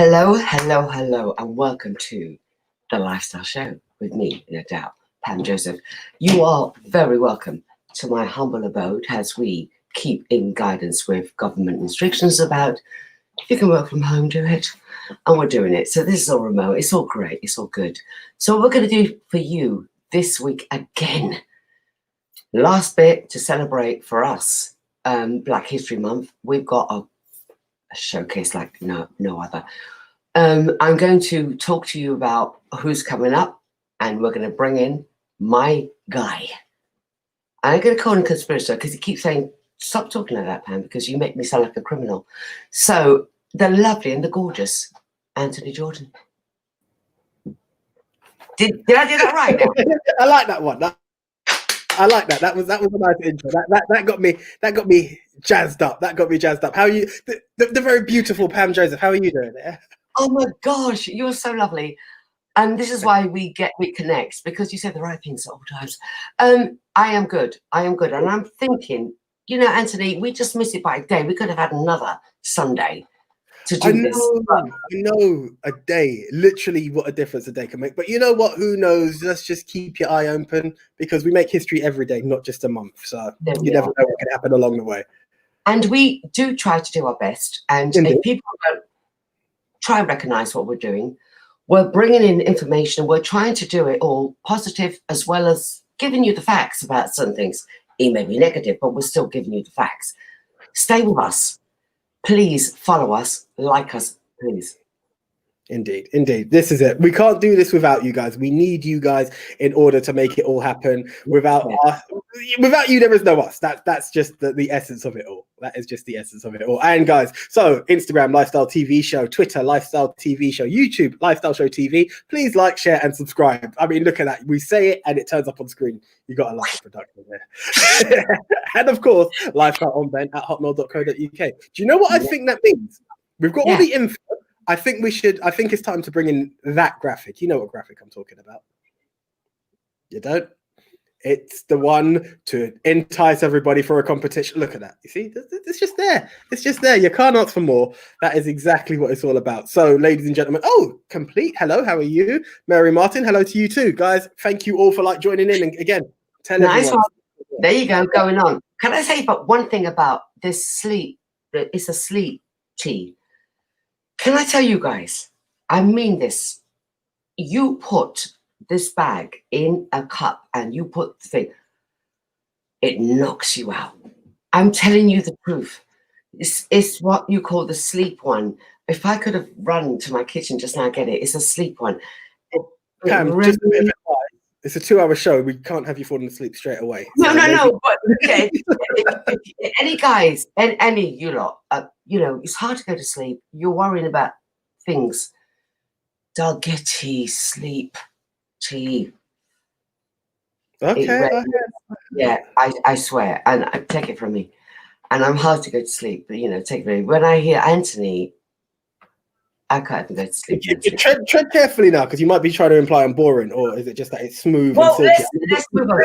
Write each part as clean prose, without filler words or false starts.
Hello, hello, hello, and welcome to the Lifestyle Show with me, no doubt, Pam Joseph. You are very welcome to my humble abode as we keep in guidance with government instructions about if you can work from home, do it. And we're doing it. So this is all remote. It's all great. It's all good. So what we're going to do for you this week again, last bit to celebrate for us, Black History Month, we've got a showcase like no other. I'm going to talk to you about who's coming up, and we're going to bring in my guy. I'm going to call him conspirator because he keeps saying, stop talking like that, Pam, because you make me sound like a criminal. So the lovely and the gorgeous Anthony Jordan. Did I do that right now? I like that one. I like that. That was a nice intro. That got me jazzed up. That got me jazzed up. How are you? The very beautiful Pam Joseph. How are you doing there? Oh my gosh, you're so lovely. And this is why we connect, because you say the right things at all times. I am good. And I'm thinking, Anthony, we just missed it by a day. We could have had another Sunday to do this. I know a day, literally what a difference a day can make. But you know what? Who knows? Let's just keep your eye open, because we make history every day, not just a month. So you never know what can happen along the way. And we do try to do our best. And if people don't try and recognize what we're doing, we're bringing in information. We're trying to do it all positive, as well as giving you the facts about some things. It may be negative, but we're still giving you the facts. Stay with us. Please follow us, like us, please. Indeed. This is it. We can't do this without you guys. We need you guys in order to make it all happen. Without you, there is no us. That's just the essence of it all. That is just the essence of it all. And guys, so Instagram, Lifestyle TV Show, Twitter, Lifestyle TV Show, YouTube, Lifestyle Show TV. Please like, share, and subscribe. I mean, look at that. We say it and it turns up on screen. You got a lot of production there. And of course, lifestyleonben@hotmail.co.uk. Do you know what I think that means? We've got all the info. I think it's time to bring in that graphic. You know what graphic I'm talking about? You don't? It's the one to entice everybody for a competition. Look at that. You see, it's just there. It's just there. You can't ask for more. That is exactly what it's all about. So, ladies and gentlemen, complete. Hello, how are you? Mary Martin, hello to you too. Guys, thank you all for joining in. And again, tell everyone. There you go, going on. Can I say but one thing about this sleep? It's a sleep tea. Can I tell you guys, I mean this, you put this bag in a cup and you put the thing, it knocks you out. I'm telling you the truth. It's what you call the sleep one. If I could have run to my kitchen just now and get it, it's a sleep one. It's a 2-hour show. We can't have you falling asleep straight away. No. But okay, any guys, and any you lot, it's hard to go to sleep. You're worrying about things. Dalgety sleep tea. Okay. Yeah, I swear, and take it from me. And I'm hard to go to sleep, but take it from me. When I hear Anthony, I can't even go to sleep. Tread carefully now, because you might be trying to imply I'm boring, or is it just that it's smooth and silky? Let's move on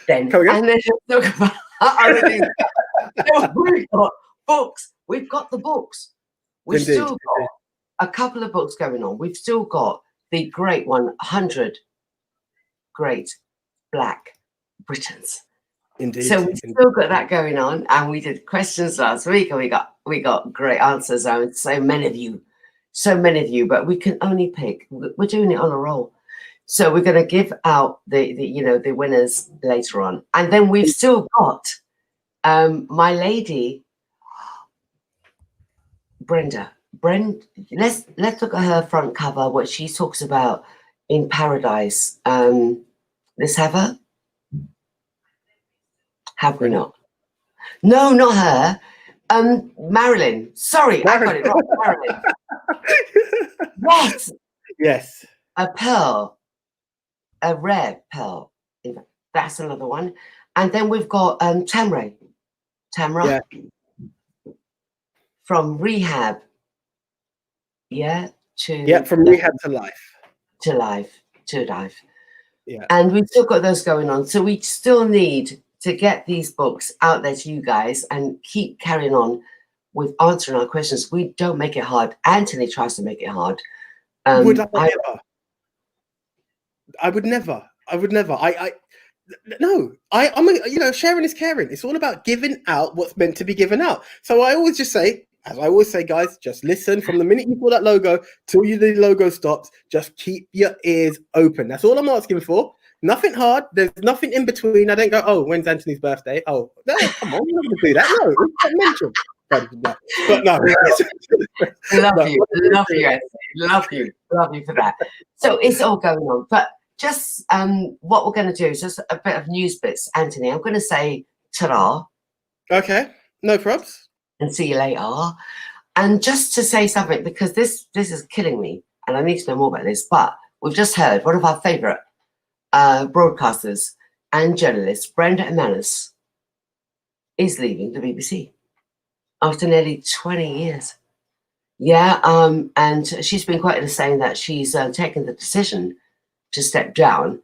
then. And then talk about other things. We've got books. We've got the books. We've still got a couple of books going on. We've still got the great 100 Great Black Britons. Indeed. So we've still got that going on, and we did questions last week, and we got great answers. And so many of you, but we can only pick. We're doing it on a roll, so we're going to give out the winners later on, and then we've still got my lady Brenda. Let's look at her front cover. What she talks about in Paradise. Let's have her. Have we not? No, not her. Marilyn. Sorry, I got it wrong. Marilyn. Yes. A pearl, a rare pearl. That's another one. And then we've got Tamra. Yeah. From rehab. From rehab to life. To life. Yeah. And we've still got those going on. So we still need to get these books out there to you guys and keep carrying on with answering our questions. We don't make it hard. Anthony tries to make it hard. Would I ever? I would never. No, I'm sharing is caring. It's all about giving out what's meant to be given out. So I always just say, as I always say, guys, just listen from the minute you saw that logo till the logo stops. Just keep your ears open. That's all I'm asking for. Nothing hard. There's nothing in between. I don't go, oh, when's Anthony's birthday? Oh, no, come on, you're not going to do that. No, it's not mentioned. But no. Love you for that. So it's all going on. But just what we're going to do is just a bit of news bits, Anthony. I'm going to say ta-ra. Okay, no probs. And see you later. And just to say something, because this is killing me, and I need to know more about this, but we've just heard one of our favourite broadcasters and journalists, Brenda Emmanuel, is leaving the BBC after nearly 20 years. Yeah, and she's been quoted as saying that she's taken the decision to step down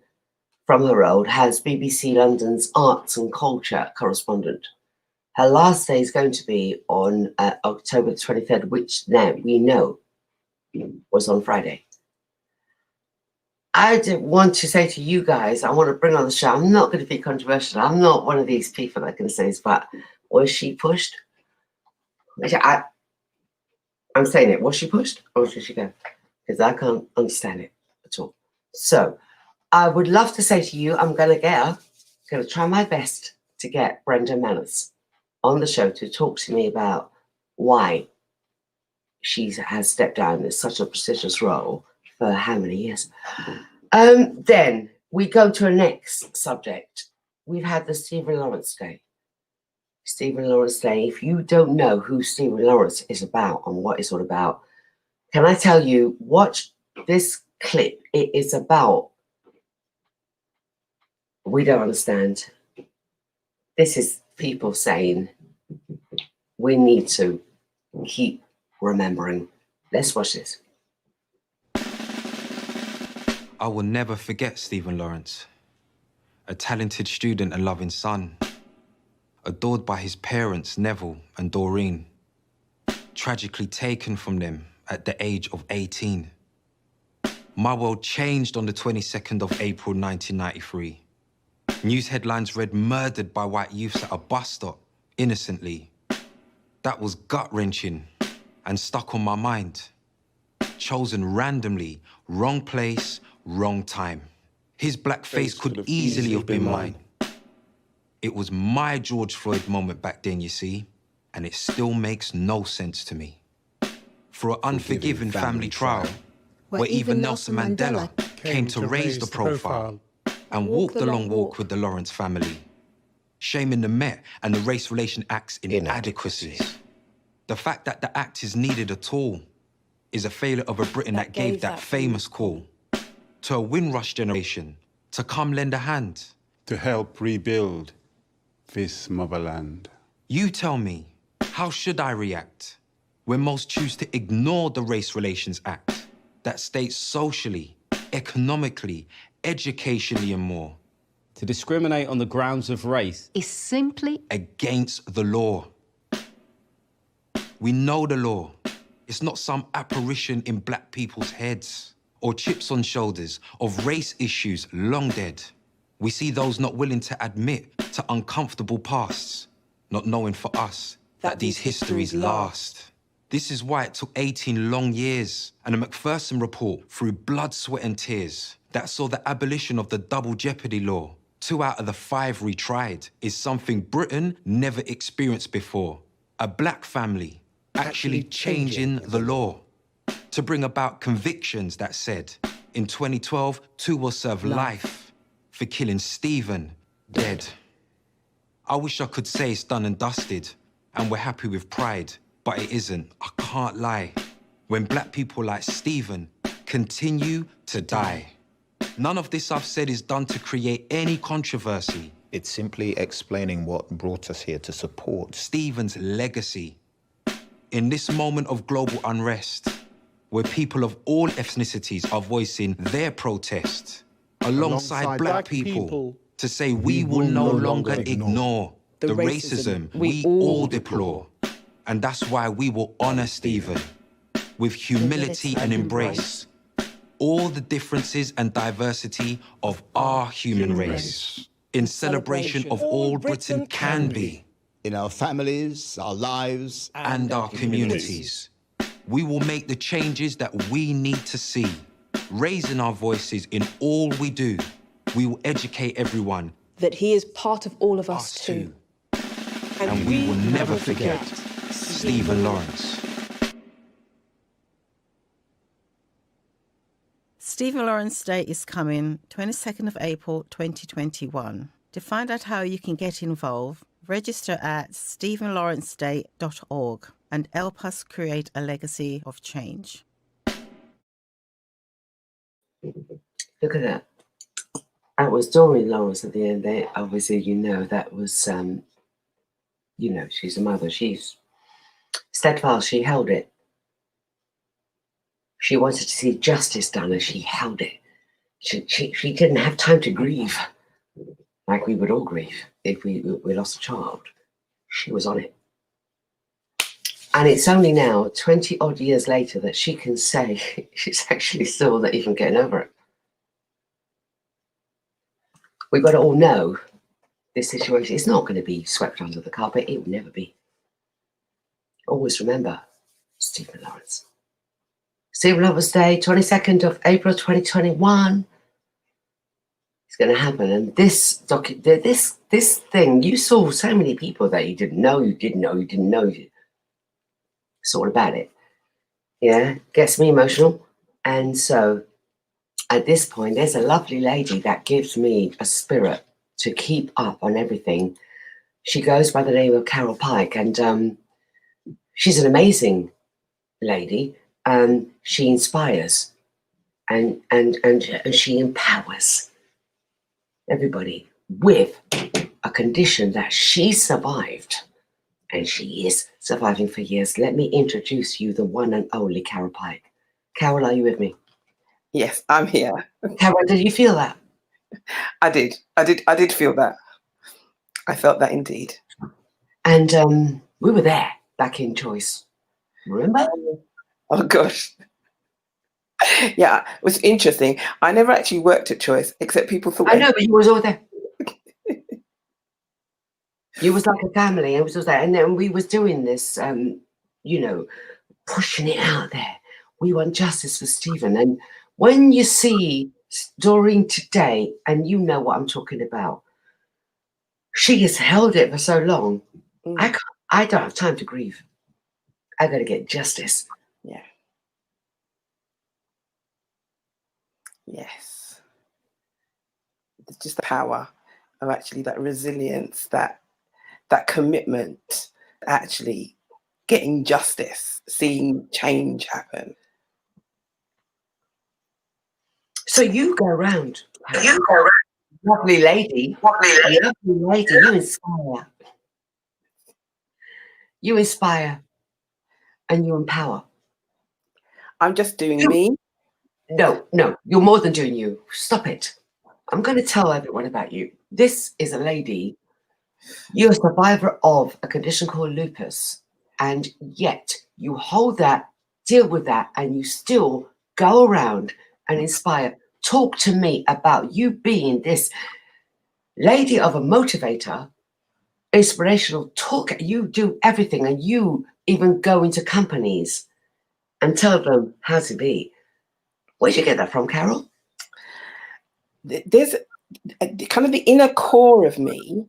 from her role as BBC London's arts and culture correspondent. Her last day is going to be on October 23rd, which now we know was on Friday. I did want to say to you guys, I want to bring on the show. I'm not going to be controversial. I'm not one of these people that can say, but was she pushed? I'm saying it. Was she pushed or did she go? Because I can't understand it at all. So I would love to say to you, I'm going to get her. I'm going to try my best to get Brenda Manners on the show to talk to me about why she has stepped down in such a prestigious role for how many years. Then we go to a next subject. We've had the Stephen Lawrence Day. Stephen Lawrence Day. If you don't know who Stephen Lawrence is about and what it's all about, can I tell you, watch this clip. It is about, we don't understand. This is people saying we need to keep remembering. Let's watch this. I will never forget Stephen Lawrence, a talented student and loving son, adored by his parents, Neville and Doreen, tragically taken from them at the age of 18. My world changed on the 22nd of April 1993. News headlines read murdered by white youths at a bus stop, innocently. That was gut-wrenching and stuck on my mind. Chosen randomly, wrong place, wrong time. His black face could easily have been mine. It was my George Floyd moment back then, you see, and it still makes no sense to me. For an unforgiving family trial, where even Nelson Mandela came to raise the profile and walk the long walk with the Lawrence family, shaming the Met and the Race Relation Act's inadequacies. The fact that the act is needed at all is a failure of a Britain that gave that famous call to a Windrush generation to come lend a hand. To help rebuild this motherland. You tell me, how should I react when most choose to ignore the Race Relations Act that states socially, economically, educationally and more? To discriminate on the grounds of race is simply against the law. We know the law. It's not some apparition in black people's heads or chips on shoulders of race issues long dead. We see those not willing to admit to uncomfortable pasts, not knowing for us that these histories last. This is why it took 18 long years and a Macpherson report through blood, sweat and tears that saw the abolition of the double jeopardy law. 2 out of the 5 retried is something Britain never experienced before. A black family actually changing the law to bring about convictions that said, in 2012, 2 will serve life for killing Stephen dead. I wish I could say it's done and dusted and we're happy with pride, but it isn't, I can't lie. When black people like Stephen continue to die. None of this I've said is done to create any controversy. It's simply explaining what brought us here to support Stephen's legacy. In this moment of global unrest, where people of all ethnicities are voicing their protest, alongside black people, to say we will no longer ignore the racism we all deplore. And that's why we will honor Stephen with humility and embrace all the differences and diversity of our human race in celebration of all Britain can be. In our families, our lives, And our communities. We will make the changes that we need to see, raising our voices in all we do. We will educate everyone. That he is part of all of us too. And we will never forget Stephen Lawrence. Stephen Lawrence Day is coming 22nd of April 2021. To find out how you can get involved, register at stephenlawrenceday.org and help us create a legacy of change. Look at that. That was Doreen Lawrence at the end there. Obviously, that was, she's a mother. She's steadfast. She held it. She wanted to see justice done and she held it. She didn't have time to grieve like we would all grieve if we lost a child. She was on it. And it's only now, 20 odd years later, that she can say she's actually still not even getting over it. We've got to all know this situation is not going to be swept under the carpet. It will never be. Always remember Stephen Lawrence. Stephen Lawrence Day, 22nd of April 2021. It's going to happen. And this thing, you saw so many people that you didn't know. It's all about it. Yeah, gets me emotional. And so at this point, there's a lovely lady that gives me a spirit to keep up on everything. She goes by the name of Carol Pike, and she's an amazing lady. She inspires and she empowers everybody with a condition that she survived, and she is surviving for years. Let me introduce you the one and only Carol Pike. Carol, are you with me? Yes, I'm here. Carol, did you feel that? I did feel that. I felt that indeed. And we were there back in Choice. Remember? Oh gosh. Yeah, it was interesting. I never actually worked at Choice, except people thought I know, but you was all there. You was like a family, and it was all there. And then we was doing this, pushing it out there. We want justice for Stephen. And when you see Doreen today, and you know what I'm talking about, she has held it for so long. I don't have time to grieve. I got to get justice. Yeah. Yes. It's just the power of actually that resilience, that commitment, actually getting justice, seeing change happen. So you go around. Lovely lady. You inspire. You inspire and you empower. I'm just doing me. No, you're more than doing you. Stop it. I'm going to tell everyone about you. This is a lady. You're a survivor of a condition called lupus, and yet you hold that, deal with that, and you still go around and inspire. Talk to me about you being this lady of a motivator, inspirational talk. You do everything, and you even go into companies and tell them how to be. Where'd you get that from, Carol? There's kind of the inner core of me.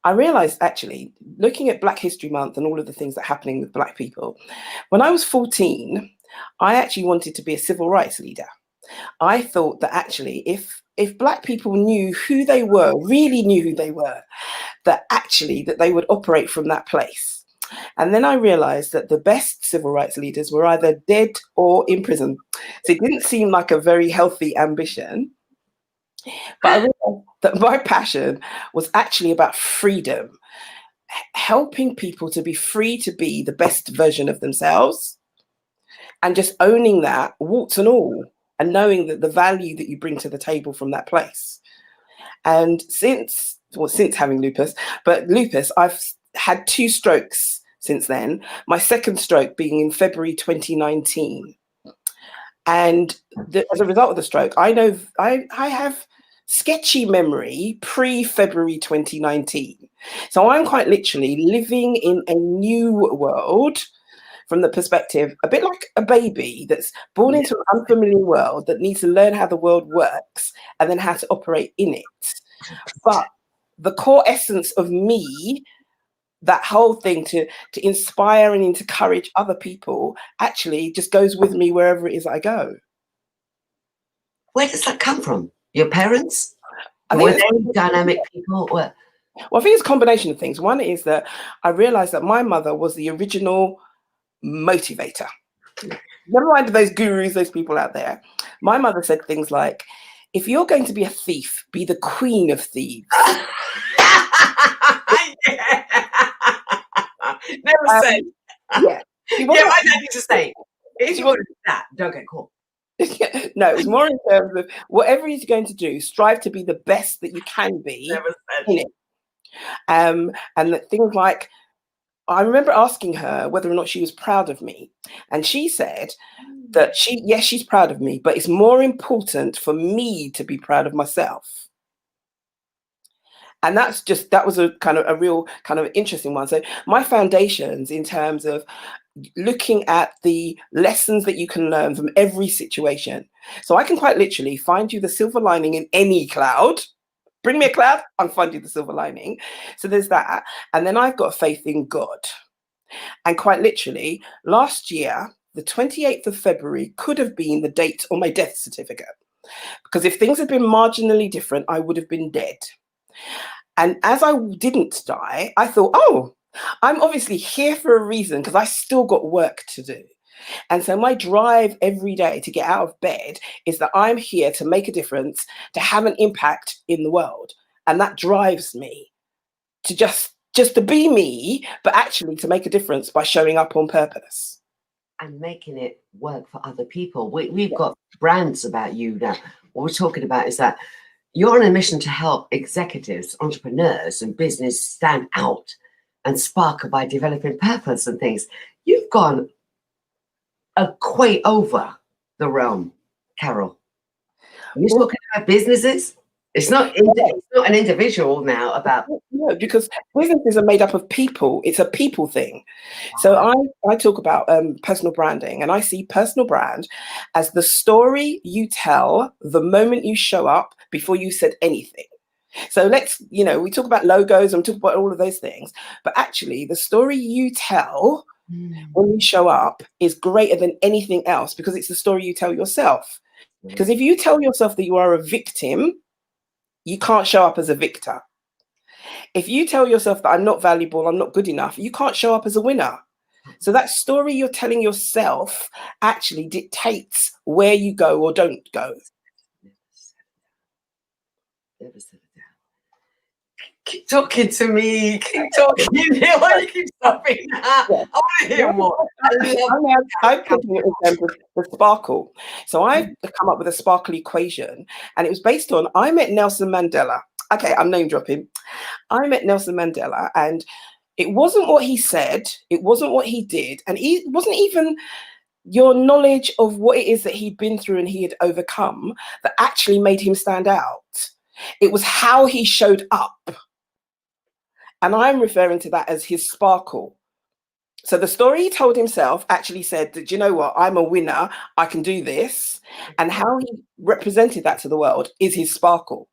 I realized, actually, looking at Black History Month and all of the things that are happening with Black people, when I was 14, I actually wanted to be a civil rights leader. I thought that actually, if Black people knew who they were, really knew who they were, that they would operate from that place. And then I realized that the best civil rights leaders were either dead or in prison. So it didn't seem like a very healthy ambition. But I realized that my passion was actually about freedom, helping people to be free to be the best version of themselves, and just owning that, warts and all, and knowing that the value that you bring to the table from that place. And since having lupus, I've had 2 strokes since then. My second stroke being in February 2019. And as a result of the stroke, I know I have sketchy memory pre-February 2019. So I'm quite literally living in a new world from the perspective, a bit like a baby that's born into an unfamiliar world that needs to learn how the world works and then how to operate in it. But the core essence of me, that whole thing to inspire and to encourage other people, actually just goes with me wherever it is I go. Where does that come from? Your parents? I Were think they dynamic people? Or... Well, I think it's a combination of things. One is that I realized that my mother was the original motivator. Never mind those gurus, those people out there. My mother said things like, if you're going to be a thief, be the queen of thieves. Never said. Yeah. Yeah, my dad used to say, if you want to do that, don't get caught. No, it's more in terms of whatever you're going to do, strive to be the best that you can be in it. And that things like, I remember asking her whether or not she was proud of me. And she said that she's proud of me, but it's more important for me to be proud of myself. And that was a kind of a real kind of interesting one. So my foundations in terms of looking at the lessons that you can learn from every situation. So I can quite literally find you the silver lining in any cloud. Bring me a cloud, I'll find you the silver lining. So there's that. And then I've got faith in God. And quite literally, last year, the 28th of February could have been the date on my death certificate. Because if things had been marginally different, I would have been dead. And as I didn't die, I thought, oh, I'm obviously here for a reason because I still got work to do. And so my drive every day to get out of bed is that I'm here to make a difference, to have an impact in the world. And that drives me to just to be me, but actually to make a difference by showing up on purpose. And making it work for other people. We've got brands about you now. What we're talking about is that you're on a mission to help executives, entrepreneurs, and business stand out and sparkle by developing purpose and things. You've gone quite over the realm, Carol. You're talking about businesses. It's not an individual now about. No, because businesses are made up of people. It's a people thing. So I talk about personal branding, and I see personal brand as the story you tell the moment you show up before you said anything. So we talk about logos and talk about all of those things, but actually the story you tell when you show up is greater than anything else because it's the story you tell yourself. Because if you tell yourself that you are a victim, you can't show up as a victor. If you tell yourself that I'm not valuable, I'm not good enough, you can't show up as a winner. So that story you're telling yourself actually dictates where you go or don't go. Keep talking to me. Keep talking. Why do you keep stopping? I want to hear more. I'm putting it in terms of the sparkle. So I've come up with a sparkle equation, and it was based on I met Nelson Mandela. Okay, I'm name dropping. I met Nelson Mandela, and it wasn't what he said, it wasn't what he did, and it wasn't even your knowledge of what it is that he'd been through and he had overcome that actually made him stand out. It was how he showed up. And I'm referring to that as his sparkle. So the story he told himself actually said that, you know what, I'm a winner, I can do this. And how he represented that to the world is his sparkle.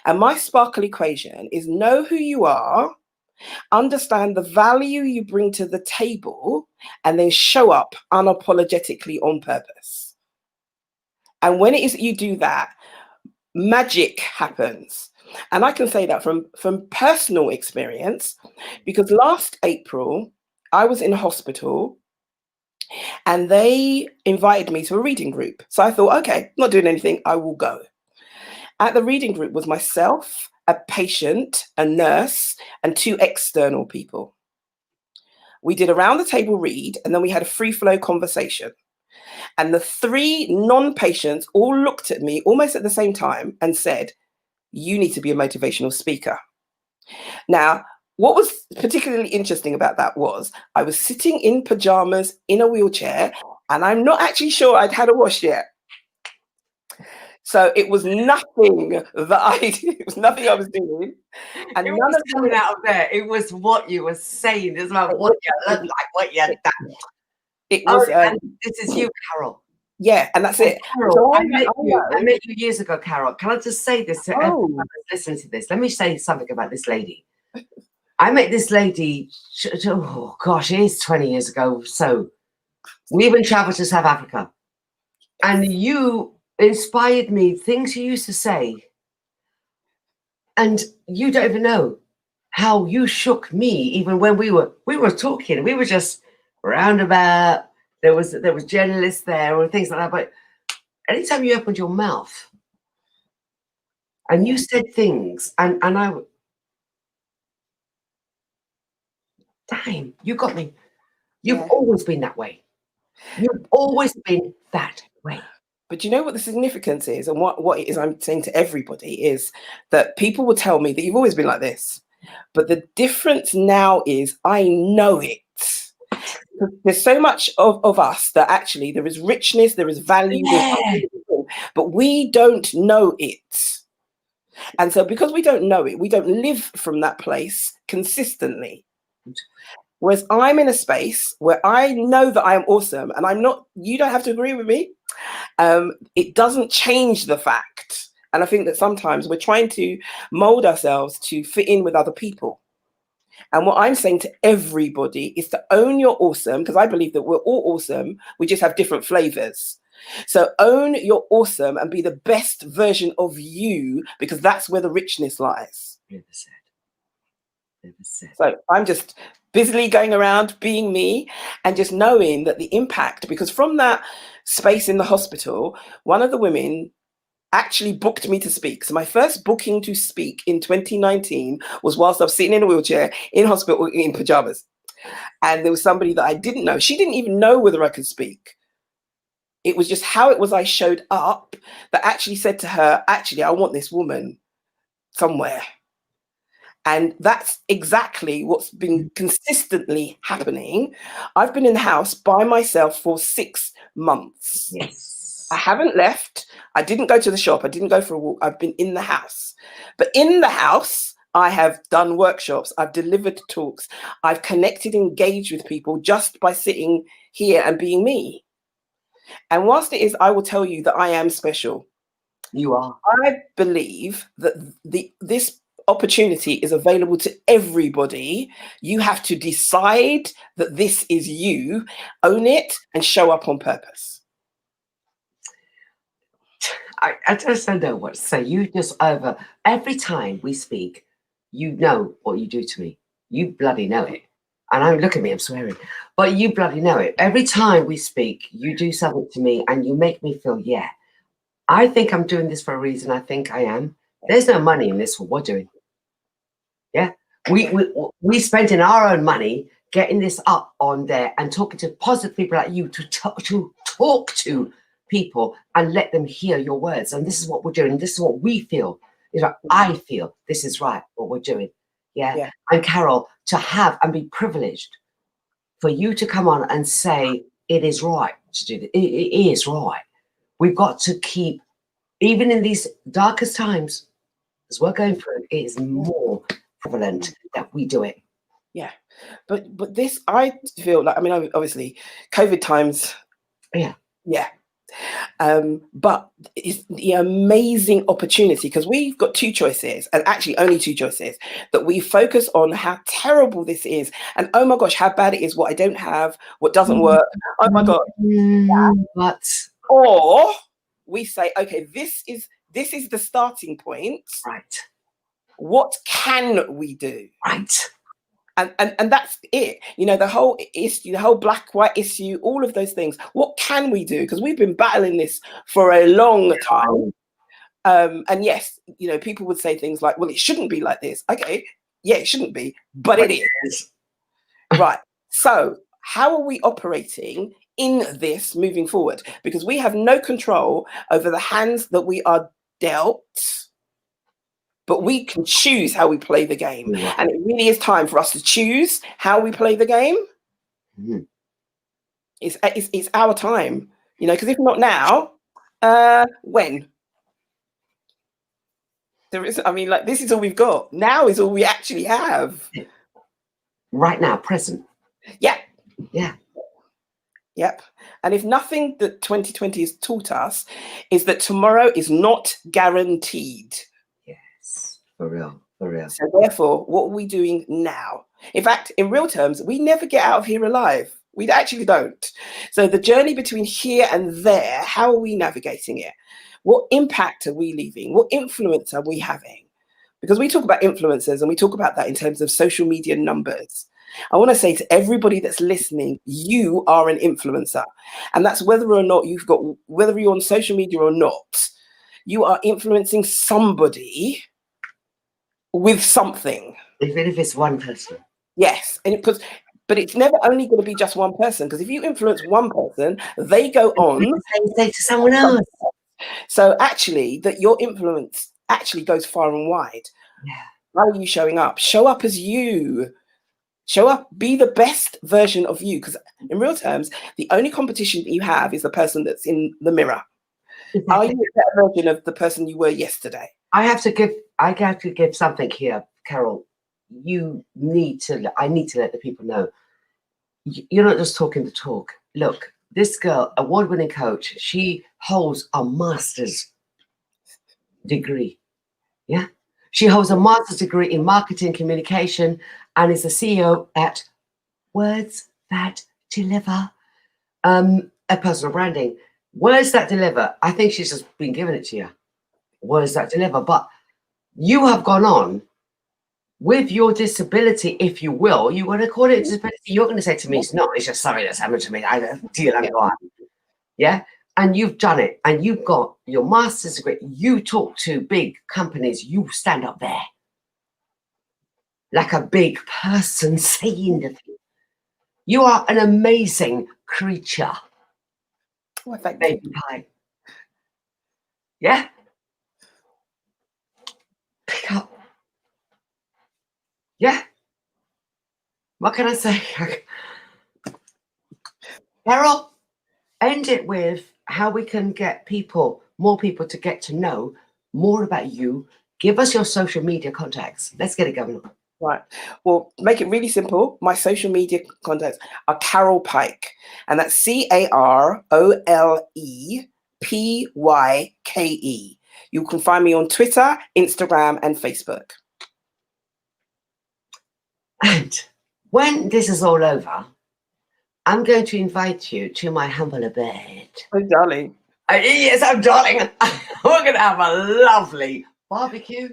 And my sparkle equation is know who you are, understand the value you bring to the table, and then show up unapologetically on purpose. And when it is that you do that, magic happens. And I can say that from personal experience, because last April, I was in a hospital and they invited me to a reading group. So I thought, okay, not doing anything, I will go. At the reading group was myself, a patient, a nurse, and 2 external people. We did a round the table read, and then we had a free flow conversation. And the 3 non-patients all looked at me almost at the same time and said, you need to be a motivational speaker. Now, what was particularly interesting about that was I was sitting in pajamas in a wheelchair, and I'm not actually sure I'd had a wash yet. So it was nothing that it was nothing I was doing. And It none was of coming out of there. It was what you were saying. It's like what you look like, what you done. it was and this is you, Carol. yeah, and that's it. Carol, So I met you years ago, Carol. Can I just say this to everyone that's listening to this? Let me say something about this lady. I met this lady, oh gosh, it is 20 years ago. So we even traveled to South Africa. And you inspired me, things you used to say. And you don't even know how you shook me, even when we were talking. We were just roundabout. There was journalists there or things like that. But anytime you opened your mouth and you said things, and I, damn, you got me. You've always been that way. You've always been that way. But you know what the significance is, and what it is I'm saying to everybody is that people will tell me that you've always been like this. But the difference now is I know it. There's so much of us that actually there is richness, there is value, but we don't know it. And so because we don't know it, we don't live from that place consistently. Whereas I'm in a space where I know that I am awesome, and I'm not, you don't have to agree with me. It doesn't change the fact. And I think that sometimes we're trying to mold ourselves to fit in with other people. And what I'm saying to everybody is to own your awesome, because I believe that we're all awesome. We just have different flavors. So own your awesome and be the best version of you, because that's where the richness lies. Never said. Never said. So I'm just busily going around being me and just knowing that the impact, because from that space in the hospital, one of the women actually booked me to speak. So my first booking to speak in 2019 was whilst I was sitting in a wheelchair in hospital in pajamas. And there was somebody that I didn't know. She didn't even know whether I could speak. It was just how it was I showed up that actually said to her, actually, I want this woman somewhere. And that's exactly what's been consistently happening. I've been in the house by myself for 6 months. Yes. I haven't left. I didn't go to the shop. I didn't go for a walk. I've been in the house. But in the house, I have done workshops. I've delivered talks. I've connected, engaged with people just by sitting here and being me. And whilst it is, I will tell you that I am special. You are. I believe that this opportunity is available to everybody. You have to decide that this is you, own it, and show up on purpose. I just don't know what to say. You just every time we speak, you know what you do to me. You bloody know it. And look at me, I'm swearing. But you bloody know it. Every time we speak, you do something to me and you make me feel, yeah, I think I'm doing this for a reason. I think I am. There's no money in this, what we're doing. Yeah. We spent in our own money getting this up on there and talking to positive people like you to talk to people and let them hear your words. And this is what we're doing. This is what we feel. Is what I feel. This is right, what we're doing. Yeah. And Carol, to have and be privileged for you to come on and say it is right to do this. It is right. We've got to keep, even in these darkest times, as we're going through, it is more prevalent that we do it. Yeah. But this, I feel like, I mean, obviously, COVID times. Yeah. Yeah. But it's the amazing opportunity, because we've got two choices, and actually only two choices, that we focus on how terrible this is, and oh my gosh, how bad it is, what I don't have, what doesn't work, oh my god. But or we say, okay, this is the starting point, right? What can we do? Right. And that's it. You know, the whole issue, the whole black-white issue, all of those things. What can we do? Because we've been battling this for a long time. And yes, you know, people would say things like, well, it shouldn't be like this. Okay, yeah, it shouldn't be, but it is. Right. So how are we operating in this moving forward? Because we have no control over the hands that we are dealt. but we can choose how we play the game. And it really is time for us to choose how we play the game. Mm-hmm. It's our time, because if not now, when? There is, this is all we've got. Now is all we actually have. Right now, present. Yeah. Yeah. Yep. And if nothing that 2020 has taught us is that tomorrow is not guaranteed. Yes, for real, for real. So therefore, what are we doing now? In fact, in real terms, we never get out of here alive. We actually don't. So the journey between here and there, how are we navigating it? What impact are we leaving? What influence are we having? Because we talk about influencers and we talk about that in terms of social media numbers. I want to say to everybody that's listening, you are an influencer. And that's whether or not whether you're on social media or not, you are influencing somebody with something. Even if it's one person. Yes. But it's never only going to be just one person, because if you influence one person, they go on say to someone else. So actually, that your influence actually goes far and wide. Yeah. How are you showing up? Show up as you. Show up, be the best version of you. Because in real terms, the only competition that you have is the person that's in the mirror. Exactly. Are you a better version of the person you were yesterday? I have to give something here, Carol. I need to let the people know. You're not just talking the talk. Look, this girl, award-winning coach, she holds a master's degree. Yeah. She holds a master's degree in marketing communication and is the CEO at Words That Deliver, a personal branding. Words That Deliver. I think she's just been giving it to you. Words That Deliver. But you have gone on with your disability, if you will. You want to call it disability. You're going to say to me, it's not. It's just something that's happened to me. I deal and go on. Yeah. And you've done it. And you've got your master's degree. You talk to big companies. You stand up there like a big person saying the thing. You are an amazing creature. Well, thank Baby you. pie. Yeah. Pick up. Yeah. What can I say? Carol, end it with how we can get more people to get to know more about you. Give us your social media contacts. Let's get it going. Right. Well, make it really simple. My social media contacts are Carol Pyke, and that's CarolPyke. You can find me on Twitter, Instagram, and Facebook. And when this is all over, I'm going to invite you to my humble abode. Oh, darling. Yes, I'm darling. We're going to have a lovely barbecue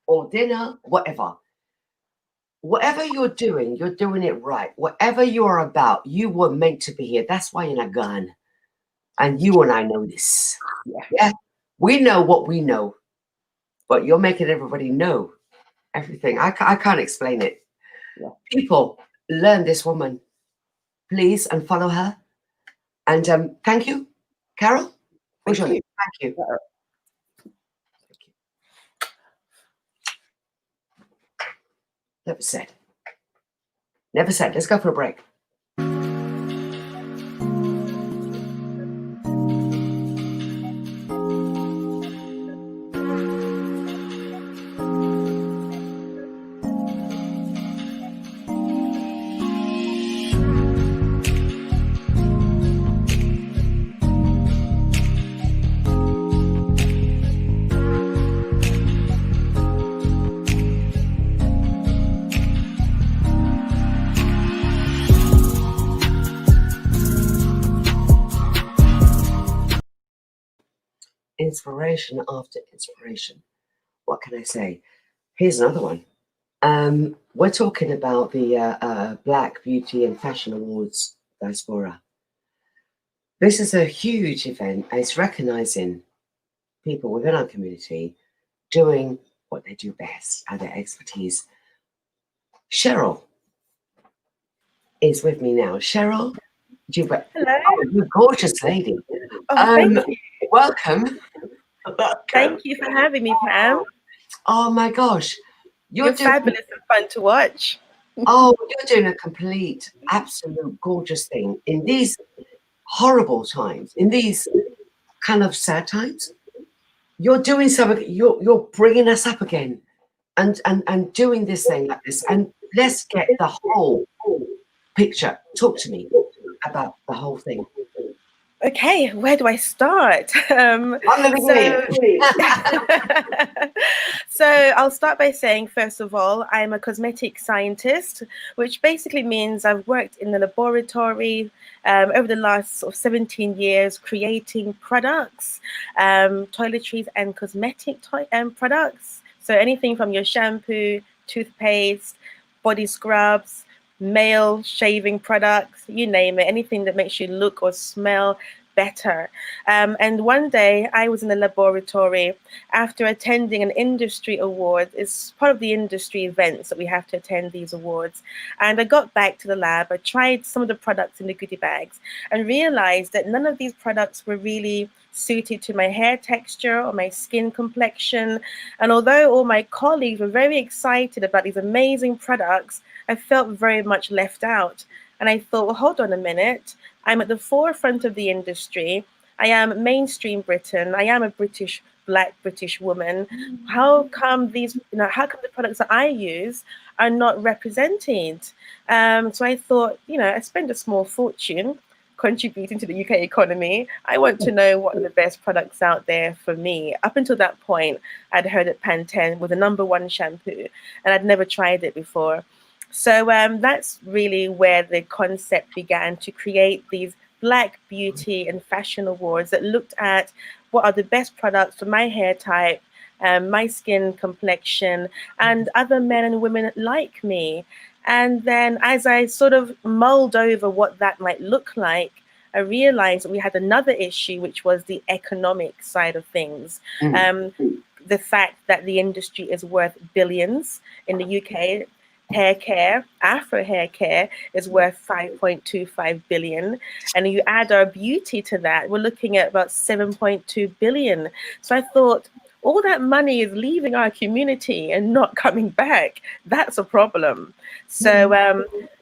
or dinner, whatever. Whatever you're doing it right. Whatever you're about, you were meant to be here. That's why you're not gone. And you and I know this. Yeah. We know what we know, but you're making everybody know everything. I can't explain it. Yeah. People, learn this woman, please, and follow her. And thank you, Carol. Thank you. Thank you. Never said. Never said. Let's go for a break. Inspiration after inspiration. What can I say? Here's another one. We're talking about the Black Beauty and Fashion Awards Diaspora. This is a huge event, and it's recognizing people within our community doing what they do best and their expertise. Cheryl is with me now. Cheryl, Hello. Oh, you gorgeous lady. Oh, thank you. Welcome. Thank you for having me, Pam. Oh my gosh. You're fabulous and fun to watch. Oh, you're doing a complete, absolute gorgeous thing in these horrible times, in these kind of sad times. You're doing something. You're bringing us up again, and doing this thing like this. And let's get the whole picture. Talk to me about the whole thing. Okay, where do I start? So I'll start by saying, first of all, I'm a cosmetic scientist, which basically means I've worked in the laboratory over the last sort of 17 years, creating products, toiletries and cosmetic products. So anything from your shampoo, toothpaste, body scrubs, male shaving products, you name it, anything that makes you look or smell better. And one day I was in the laboratory after attending an industry award. It's part of the industry events that we have to attend these awards. And I got back to the lab, I tried some of the products in the goodie bags and realized that none of these products were really suited to my hair texture or my skin complexion. And although all my colleagues were very excited about these amazing products, I felt very much left out. And I thought, well, hold on a minute. I'm at the forefront of the industry. I am mainstream Britain. I am a Black British woman. How come how come the products that I use are not represented? So I thought, I spend a small fortune contributing to the UK economy. I want to know what are the best products out there for me. Up until that point, I'd heard that Pantene was the #1 shampoo, and I'd never tried it before. So that's really where the concept began, to create these Black beauty and fashion awards that looked at what are the best products for my hair type, my skin complexion, and other men and women like me. And then as I sort of mulled over what that might look like, I realized that we had another issue, which was the economic side of things. The fact that the industry is worth billions. In the UK, hair care, Afro hair care, is worth 5.25 billion. And you add our beauty to that, we're looking at about 7.2 billion. So I thought, all that money is leaving our community and not coming back. That's a problem. So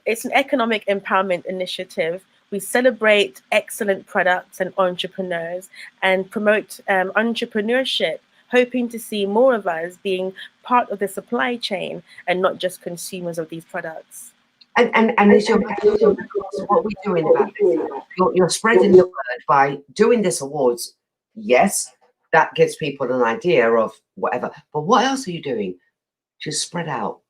it's an economic empowerment initiative. We celebrate excellent products and entrepreneurs and promote entrepreneurship, hoping to see more of us being part of the supply chain and not just consumers of these products. And is your what we're doing about this? You're spreading the word by doing this awards. Yes, that gives people an idea of whatever. But what else are you doing to spread out?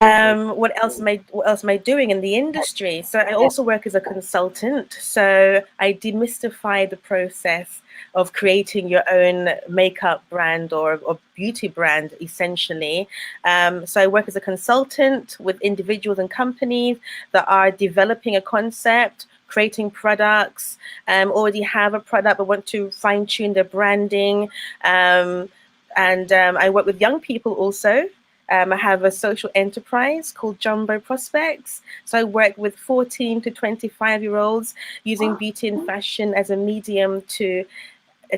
What else am I doing in the industry? So I also work as a consultant. So I demystify the process of creating your own makeup brand or beauty brand, essentially. So I work as a consultant with individuals and companies that are developing a concept, creating products, already have a product but want to fine-tune their branding. And I work with young people also. I have a social enterprise called Jumbo Prospects. So I work with 14 to 25-year-olds using beauty and fashion as a medium to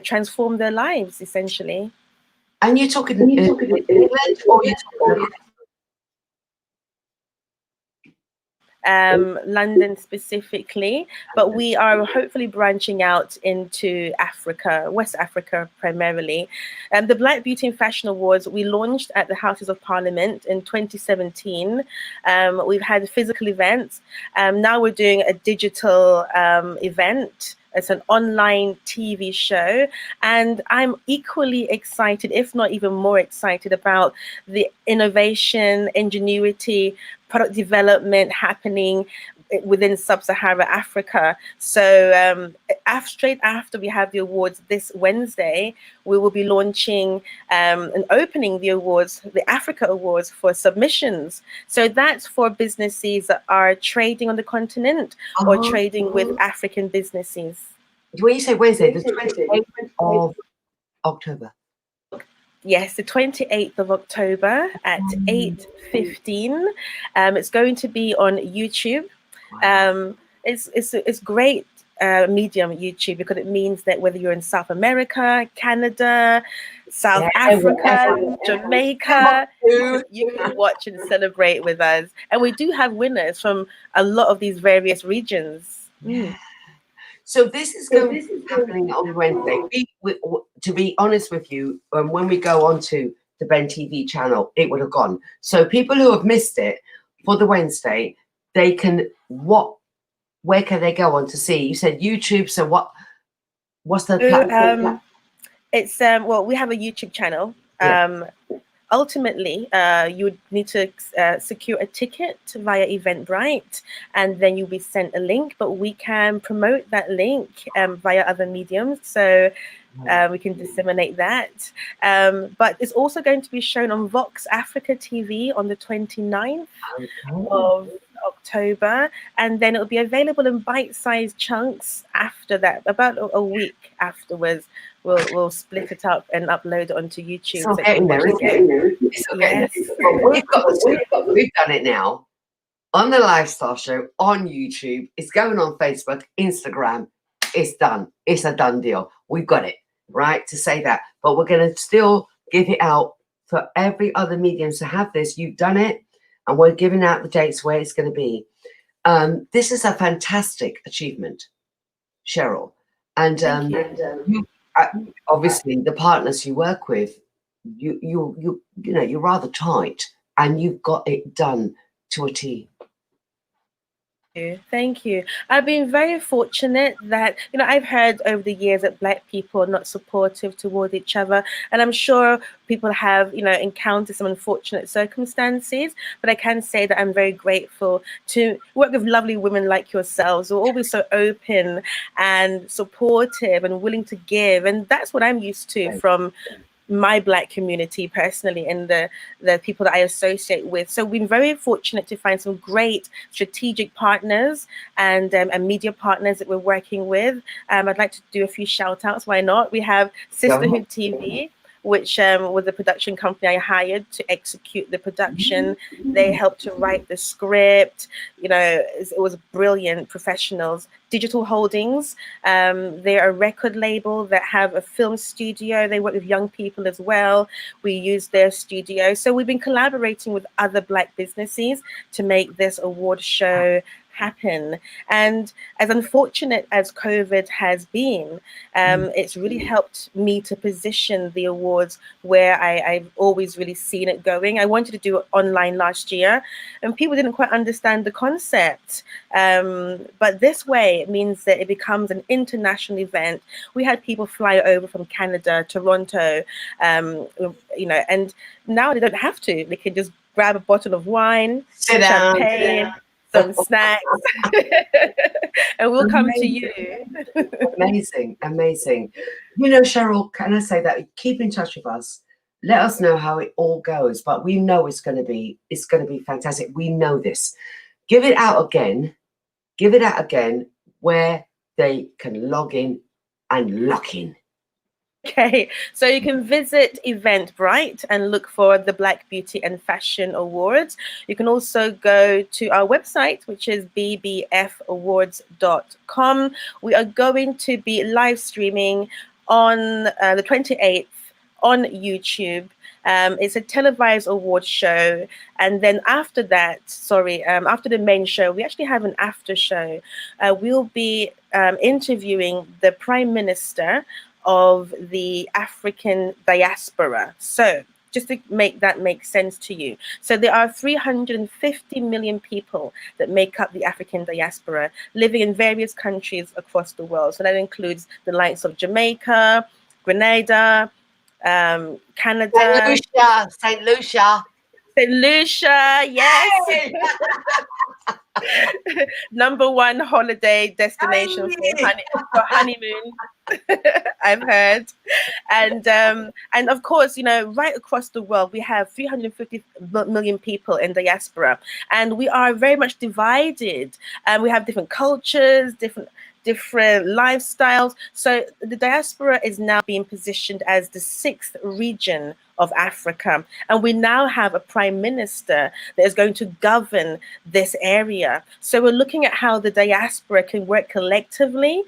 transform their lives, essentially. And you're talking in England, or you're talking London specifically, but we are hopefully branching out into Africa, West Africa primarily. The Black Beauty and Fashion Awards, we launched at the Houses of Parliament in 2017. We've had physical events. Now we're doing a digital event. It's an online TV show, and I'm equally excited, if not even more excited, about the innovation, ingenuity, product development happening within sub-Saharan Africa. So straight after we have the awards this Wednesday, we will be launching and opening the awards, the Africa Awards, for submissions. So that's for businesses that are trading on the continent or trading with African businesses. When you say Wednesday, the 28th of October. Yes, the 28th of October at 8:15. It's going to be on YouTube. It's great medium, YouTube, because it means that whether you're in South America, Canada, South Africa, Jamaica, you can watch and celebrate with us. And we do have winners from a lot of these various regions. So this is going to be happening on Wednesday. To be honest with you, when we go on to the Ben TV channel, it would have gone. So people who have missed it for the Wednesday, they can where can they go on to see? You said YouTube. So what's the platform? It's well, we have a YouTube channel. Ultimately, you would need to secure a ticket via Eventbrite, and then you'll be sent a link. But we can promote that link via other mediums, so we can disseminate that. But it's also going to be shown on Vox Africa TV on the 29th of October, and then it'll be available in bite-sized chunks after that. About a week afterwards, we'll split it up and upload it onto YouTube. It's getting there, we've done it now on the Lifestyle Show on YouTube. It's going on Facebook, Instagram. It's done. It's a done deal. We've got it right to say that, but we're going to still give it out for every other medium to have this. You've done it, and we're giving out the dates where it's going to be. This is a fantastic achievement, Cheryl, and you obviously the partners you work with, you're rather tight, and you've got it done to a T. Thank you. I've been very fortunate that, I've heard over the years that Black people are not supportive toward each other. And I'm sure people have, encountered some unfortunate circumstances. But I can say that I'm very grateful to work with lovely women like yourselves who are always so open and supportive and willing to give. And that's what I'm used to from my Black community personally, and the people that I associate with. So we've been very fortunate to find some great strategic partners and media partners that we're working with. I'd like to do a few shout outs. Why not? We have Sisterhood TV, which was the production company I hired to execute the production. They helped to write the script. It was brilliant professionals. Digital Holdings, they're a record label that have a film studio. They work with young people as well. We use their studio. So we've been collaborating with other Black businesses to make this award show happen. And as unfortunate as COVID has been, it's really helped me to position the awards where I've always really seen it going. I wanted to do it online last year, and people didn't quite understand the concept. But this way, it means that it becomes an international event. We had people fly over from Canada, Toronto, and now they don't have to. They can just grab a bottle of wine, champagne, some snacks, and we'll come to you. Amazing. Cheryl, can I say that? Keep in touch with us. Let us know how it all goes. But we know it's going to be fantastic. We know this. Give it out again where they can log in and lock in. Okay, so you can visit Eventbrite and look for the Black Beauty and Fashion Awards. You can also go to our website, which is bbfawards.com. We are going to be live streaming on the 28th on YouTube. It's a televised award show. And then after that, after the main show, we actually have an after show. We'll be interviewing the Prime Minister of the African diaspora. So just to make that make sense to you. So there are 350 million people that make up the African diaspora living in various countries across the world. So that includes the likes of Jamaica, Grenada, Canada. St. Lucia, yes. #1 holiday destination for honeymoon. I've heard, and of course, right across the world, we have 350 million people in diaspora, and we are very much divided. And we have different cultures, different different lifestyles. So the diaspora is now being positioned as the 6th region of Africa. And we now have a prime minister that is going to govern this area. So we're looking at how the diaspora can work collectively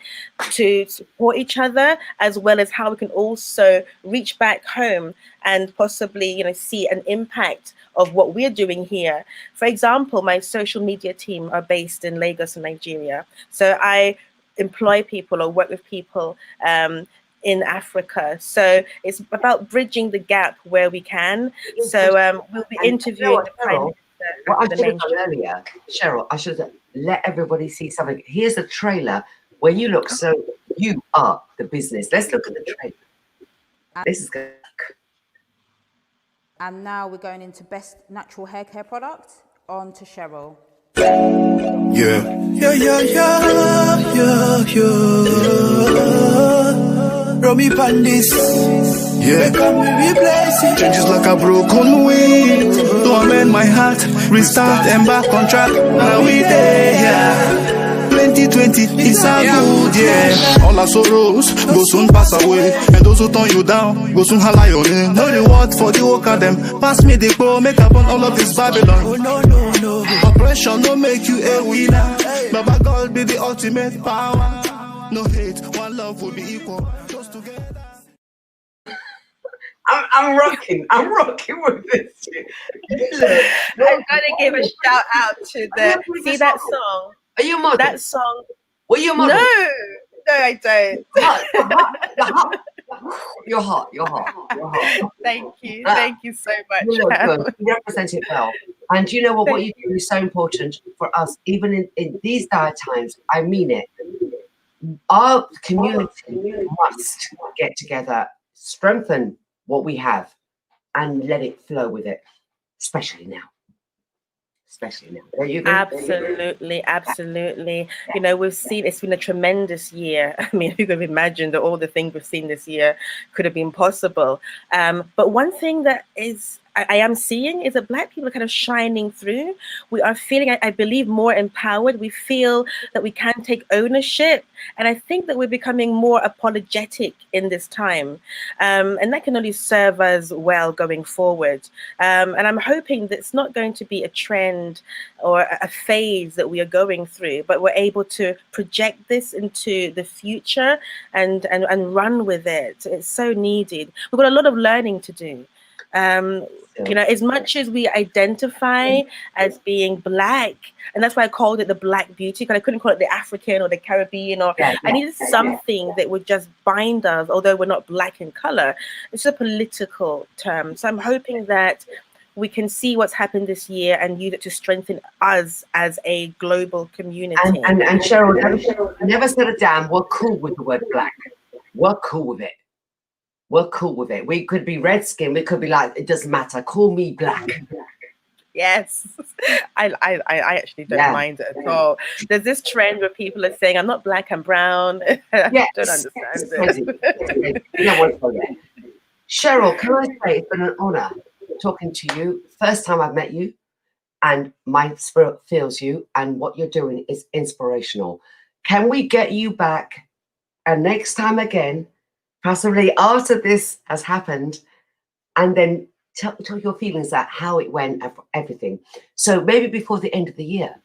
to support each other, as well as how we can also reach back home and possibly, you know, see an impact of what we're doing here. For example, my social media team are based in Lagos, Nigeria. So I employ people or work with people in Africa. So it's about bridging the gap where we can. So we'll be interviewing the Prime Minister. What I should have done earlier, Cheryl, I should have let everybody see something. Here's a trailer where you look so, you are the business. Let's look at the trailer. This is good. And now we're going into best natural hair care product. On to Cheryl. Yeah. Romy Pandis. Yeah. Come replace it. Changes like a broken wheel. To amend my heart, restart and back on track. Now we there, yeah. 2020 is a good year. All our sorrows go soon pass away, and those who turn you down go soon holla your name. No reward for the work of them. Pass me the pro, make up on all of this Babylon. Oh no. Oppression no make you a winner. Baba God be the ultimate power. No hate, one love will be equal. Close together. I'm rocking with this. I'm gonna give a shout out to the see that song. Are you model? That song. Were you model? No, I don't. You're hot. Thank you so much. You look good. You represent it well. And you know what? What you do is so important for us, even in these dire times. I mean it. Our community must get together, strengthen what we have, and let it flow with it, especially now. There you go. Absolutely. You know, we've seen it's been a tremendous year. I mean, who could have imagined that all the things we've seen this year could have been possible? But one thing that I am seeing is that Black people are kind of shining through. We are feeling, I believe, more empowered. We feel that we can take ownership. And I think that we're becoming more apologetic in this time. And that can only serve us well going forward. And I'm hoping that it's not going to be a trend or a phase that we are going through, but we're able to project this into the future and run with it. It's so needed. We've got a lot of learning to do. You know, as much as we identify as being Black, and that's why I called it the Black beauty, because I couldn't call it the African or the Caribbean, or I needed something that would just bind us, although we're not Black in color. It's a political term. So I'm hoping that we can see what's happened this year and use it to strengthen us as a global community. And Cheryl, never said a damn. We're cool with the word Black. We're cool with it. We could be red skin. We could be like, it doesn't matter. Call me Black. Yes, I actually don't mind it at all. There's this trend where people are saying, I'm not Black, I'm brown. I don't understand it. You don't want to go there. Cheryl, can I say it's been an honor talking to you. First time I've met you, and my spirit feels you, and what you're doing is inspirational. Can we get you back, and next time again, possibly after this has happened, and then tell your feelings about how it went and everything. So maybe before the end of the year.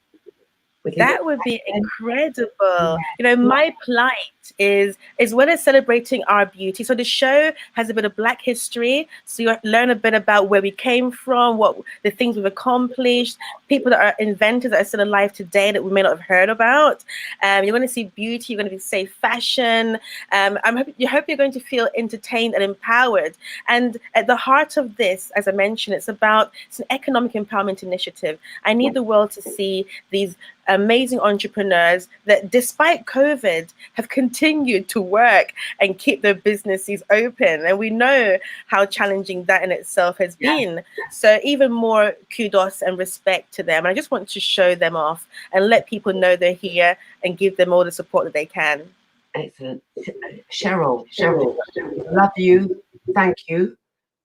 That would be incredible. You know, my plight is as well as celebrating our beauty. So the show has a bit of Black history. So you learn a bit about where we came from, what the things we've accomplished, people that are inventors that are still alive today that we may not have heard about. You're going to see beauty. You're going to see fashion. I hope you're going to feel entertained and empowered. And at the heart of this, as I mentioned, it's an economic empowerment initiative. I need the world to see these amazing entrepreneurs that, despite COVID, have continued to work and keep their businesses open. And we know how challenging that in itself has been. So even more kudos and respect to them. And I just want to show them off and let people know they're here and give them all the support that they can. Excellent. Cheryl, love you. Thank you.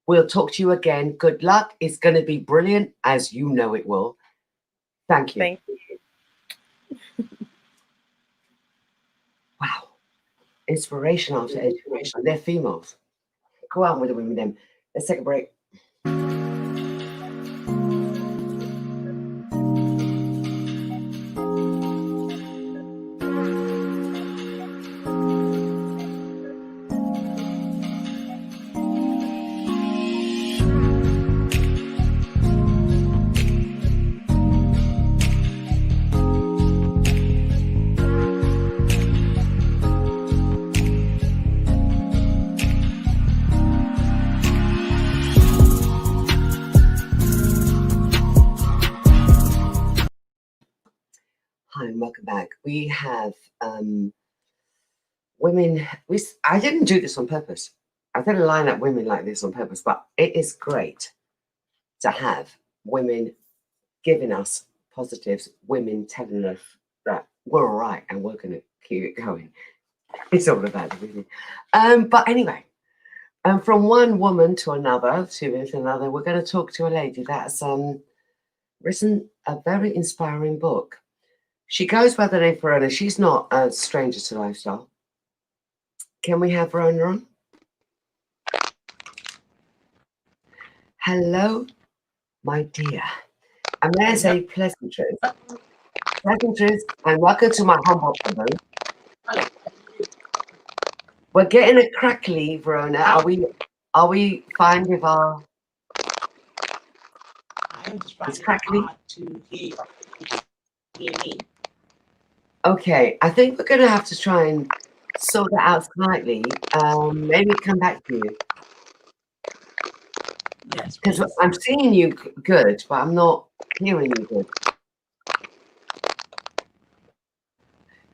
We'll talk to you again. Good luck. It's going to be brilliant, as you know it will. Thank you. Thank you. inspiration after inspiration. They're females. Go out with the women then. Let's take a break. Hi, and welcome back. We have women. I didn't do this on purpose. I didn't line up women like this on purpose, but it is great to have women giving us positives, women telling us that we're all right and we're going to keep it going. It's all about the women. But anyway, from one woman to another, we're going to talk to a lady that's written a very inspiring book. She goes by the name Verona. She's not a stranger to lifestyle. Can we have Verona on? Hello, my dear. And may I say pleasantries. Pleasantries, and welcome to my humble abode. We're getting a crackly, Verona. Are we fine with our... It's crackly? Okay, I think we're going to have to try and sort that out slightly. Maybe come back to you. Yes. Because I'm seeing you good, but I'm not hearing you good.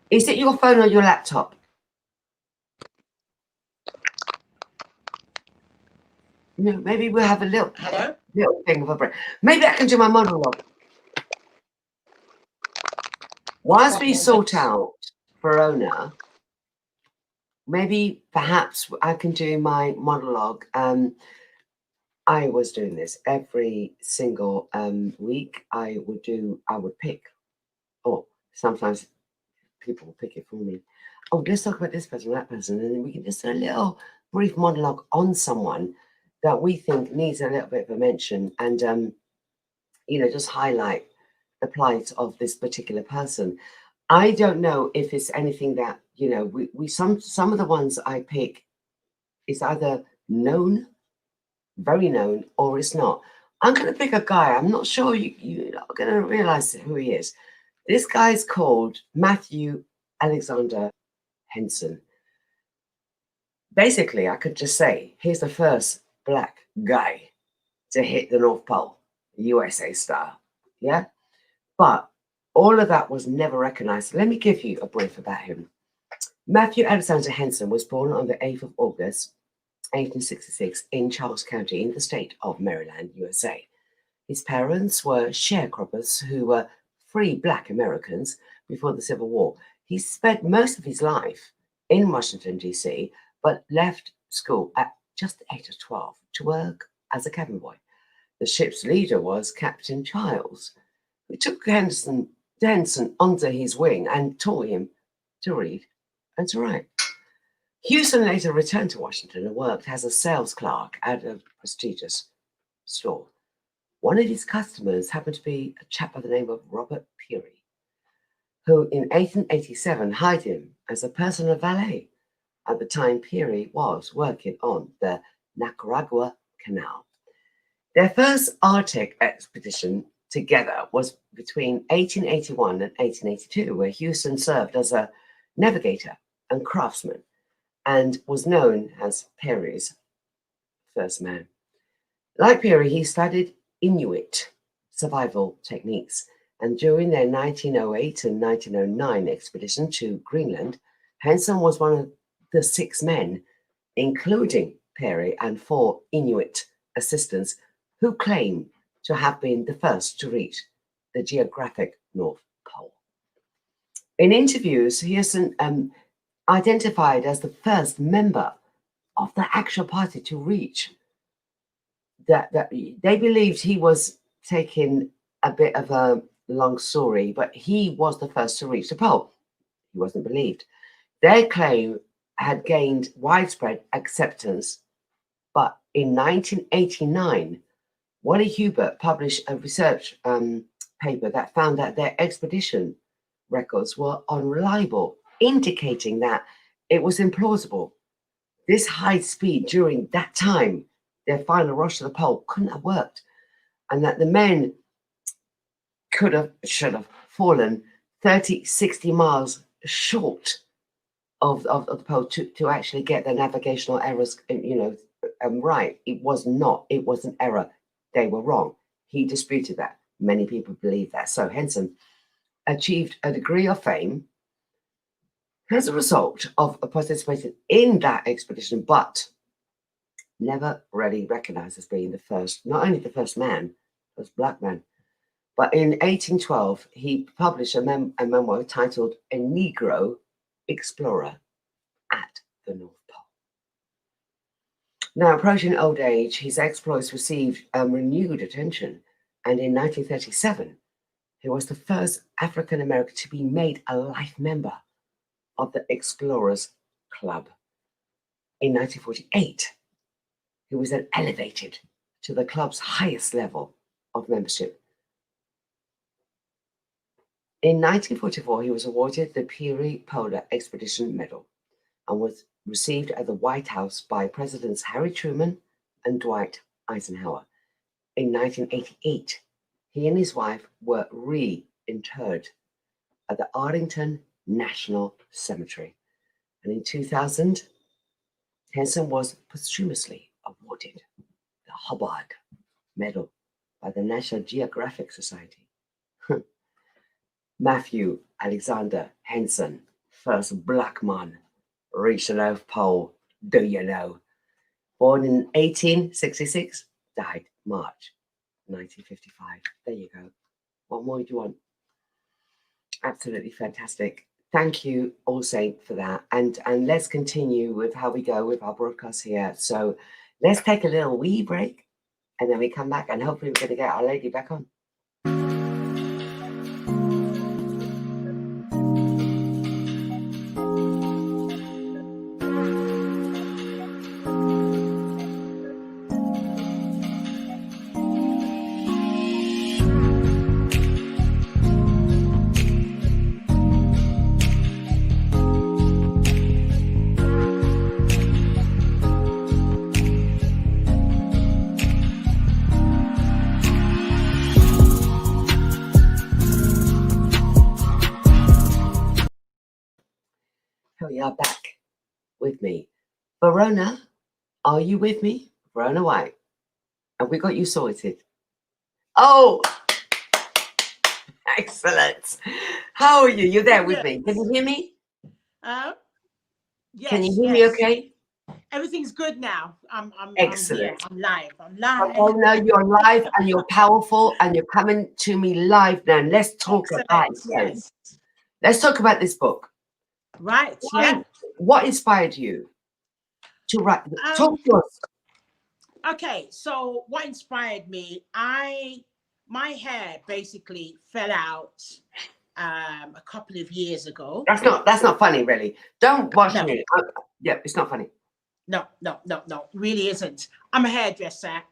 Is it your phone or your laptop? No, maybe we'll have a little thing of a break. Maybe I can do my monologue. Whilst we sort out Verona, maybe perhaps I can do my monologue. I was doing this every single week. I would pick, or sometimes people will pick it for me. Oh, let's talk about this person, that person, and then we can just do a little brief monologue on someone that we think needs a little bit of a mention, and just highlight the plight of this particular person. I don't know if it's anything that some of the ones I pick is either known, very known, or it's not. I'm going to pick a guy. I'm not sure you're going to realize who he is. This guy's called Matthew Alexander Henson. Basically, I could just say he's the first black guy to hit the North Pole, USA style. Yeah, but all of that was never recognized. Let me give you a brief about him. Matthew Alexander Henson was born on the 8th of August, 1866 in Charles County in the state of Maryland, USA. His parents were sharecroppers who were free black Americans before the Civil War. He spent most of his life in Washington, D.C., but left school at just the age of 12 to work as a cabin boy. The ship's leader was Captain Childs, who took Henson under his wing and taught him to read and to write. Houston later returned to Washington and worked as a sales clerk at a prestigious store. One of his customers happened to be a chap by the name of Robert Peary, who in 1887 hired him as a personal valet. At the time, Peary was working on the Nicaragua Canal. Their first Arctic expedition together was between 1881 and 1882, where Houston served as a navigator and craftsman and was known as Peary's first man. Like Peary, he studied Inuit survival techniques, and during their 1908 and 1909 expedition to Greenland, Henson was one of the 6 men, including Peary and 4 Inuit assistants, who claim to have been the first to reach the geographic North Pole. In interviews, he is identified as the first member of the actual party to reach that. They believed he was taking a bit of a long story, but he was the first to reach the pole. He wasn't believed. Their claim had gained widespread acceptance, but in 1989, Wally Hubert published a research paper that found that their expedition records were unreliable, indicating that it was implausible. This high speed during that time, their final rush to the pole, couldn't have worked, and that the men should have fallen 30, 60 miles short of the pole to actually get the navigational errors, right. It was not. It was an error. They were wrong. He disputed that. Many people believe that. So Henson achieved a degree of fame as a result of participating in that expedition, but never really recognized as being the first, not only the first man, first black man, but in 1812, he published a memoir titled A Negro Explorer at the North Pole. Now, approaching old age, his exploits received renewed attention, and in 1937, he was the first African American to be made a life member of the Explorers Club. In 1948, he was then elevated to the club's highest level of membership. In 1944, he was awarded the Peary Polar Expedition Medal and was received at the White House by Presidents Harry Truman and Dwight Eisenhower. In 1988, he and his wife were reinterred at the Arlington National Cemetery. And in 2000, Henson was posthumously awarded the Hubbard Medal by the National Geographic Society. Matthew Alexander Henson, first black man, reached the North Pole, do you know? Born in 1866, died March 1955. There you go. What more do you want? Absolutely fantastic. Thank you, All Saint, for that. And let's continue with how we go with our broadcast here. So let's take a little wee break, and then we come back, and hopefully we're going to get Our Lady back on. You are back with me. Verona, are you with me? Verona White. Have we got you sorted? Oh, excellent. How are you? You're there with me. Can you hear me? Yes. Can you hear me okay? Everything's good now. I'm excellent. I'm live. I'm live. Oh no, you're live and you're powerful and you're coming to me live now. Let's talk about it. Yes. Let's talk about this book. Right. Yeah. What inspired you to write? Talk to us. Okay. So what inspired me? My hair basically fell out a couple of years ago. That's not funny, really. Don't watch me. Yeah, it's not funny. No, really isn't. I'm a hairdresser.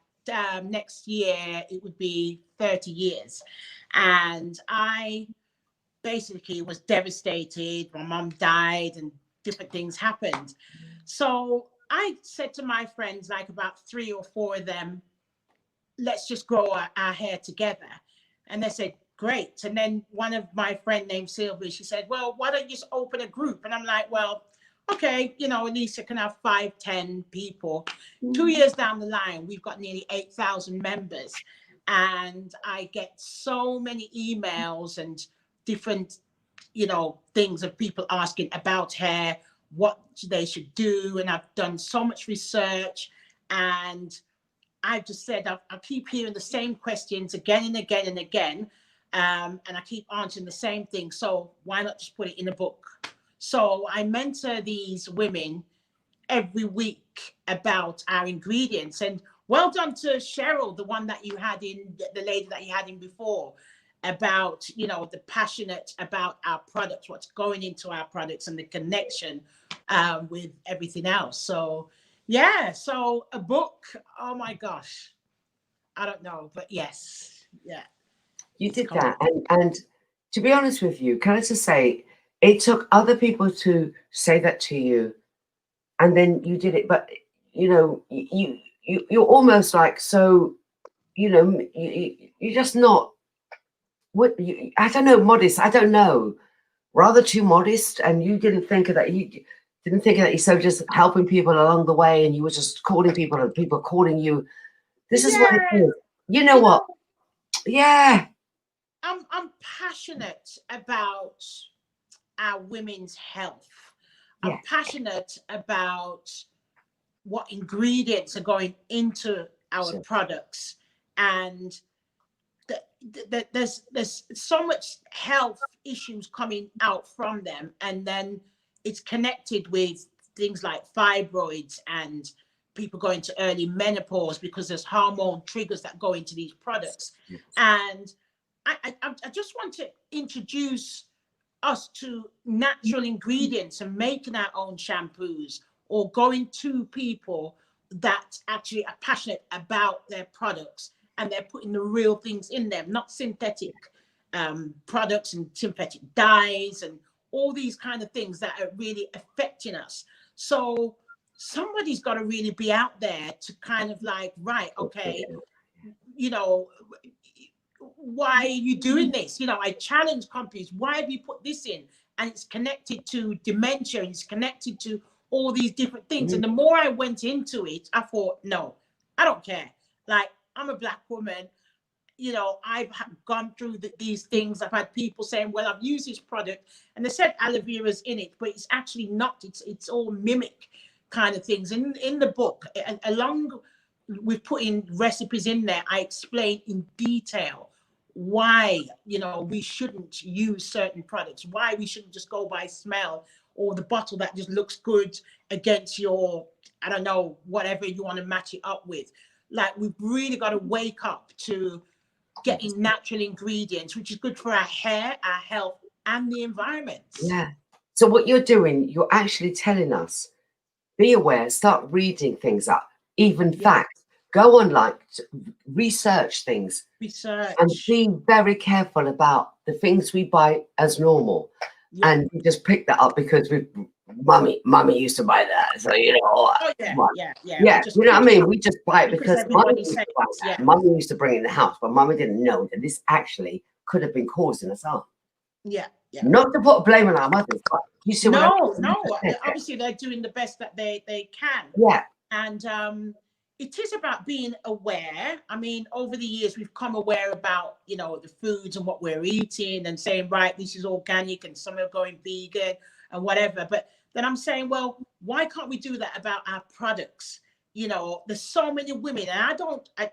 Next year it would be 30 years, and I basically was devastated. My mom died and different things happened. So I said to my friends, like about 3 or 4 of them, let's just grow our hair together. And they said, great. And then one of my friend named Sylvia, she said, well, why don't you just open a group? And I'm like, well, okay, at least I can have 5, 10 people. 2 years down the line, we've got nearly 8,000 members. And I get so many emails and different, things of people asking about hair, what they should do. And I've done so much research, and I just said, I keep hearing the same questions again and again and again. And I keep answering the same thing. So why not just put it in a book? So I mentor these women every week about our ingredients. And well done to Cheryl, the one that you had in, the lady that you had in before, about, the passionate about our products, what's going into our products and the connection with everything else. So yeah, so a book, oh my gosh, I don't know, but yes, yeah. You did that, and to be honest with you, can I just say, it took other people to say that to you, and then you did it. But you know, you're almost like, so, you know, you're just not what I don't know, modest. I don't know, rather too modest, and you didn't think of that. You didn't think that you're so just helping people along the way, and you were just calling people, and people calling you. This is what it is. You know what? Yeah. I'm passionate about our women's health. I'm passionate about what ingredients are going into our products, and there's so much health issues coming out from them, and then it's connected with things like fibroids and people going to early menopause because there's hormone triggers that go into these products. And I just want to introduce us to natural ingredients and making our own shampoos, or going to people that actually are passionate about their products and they're putting the real things in them, not synthetic products and synthetic dyes and all these kind of things that are really affecting us. So somebody's got to really be out there to kind of like, right, okay, you know, why are you doing this? You know, I challenge companies, why have you put this in? And it's connected to dementia, it's connected to all these different things. And the more I went into it, I thought, no, I don't care. Like, I'm a Black woman, you know, I've gone through these things. I've had people saying, well, I've used this product and they said aloe vera's in it, but it's actually not. It's all mimic kind of things. And in the book, along with putting recipes in there, I explain in detail why, you know, we shouldn't use certain products, why we shouldn't just go by smell or the bottle that just looks good against your, I don't know, whatever you want to match it up with. Like, we've really got to wake up to getting natural ingredients, which is good for our hair, our health, and the environment. Yeah. So what you're doing, you're actually telling us, be aware, start reading things up, even facts. Go online, research things, and be very careful about the things we buy as normal. And we just pick that up because mummy used to buy that, so you know. You know what I mean? We just buy it because mummy used to buy that. Mummy used to bring it in the house, but mummy didn't know that this actually could have been causing us harm. Not to put blame on our mothers, but you see what I mean? Obviously they're doing the best that they can. And it is about being aware. I mean, over the years, we've come aware about, you know, the foods and what we're eating and saying, right, this is organic, and some are going vegan and whatever. But then I'm saying, well, why can't we do that about our products? You know, there's so many women, and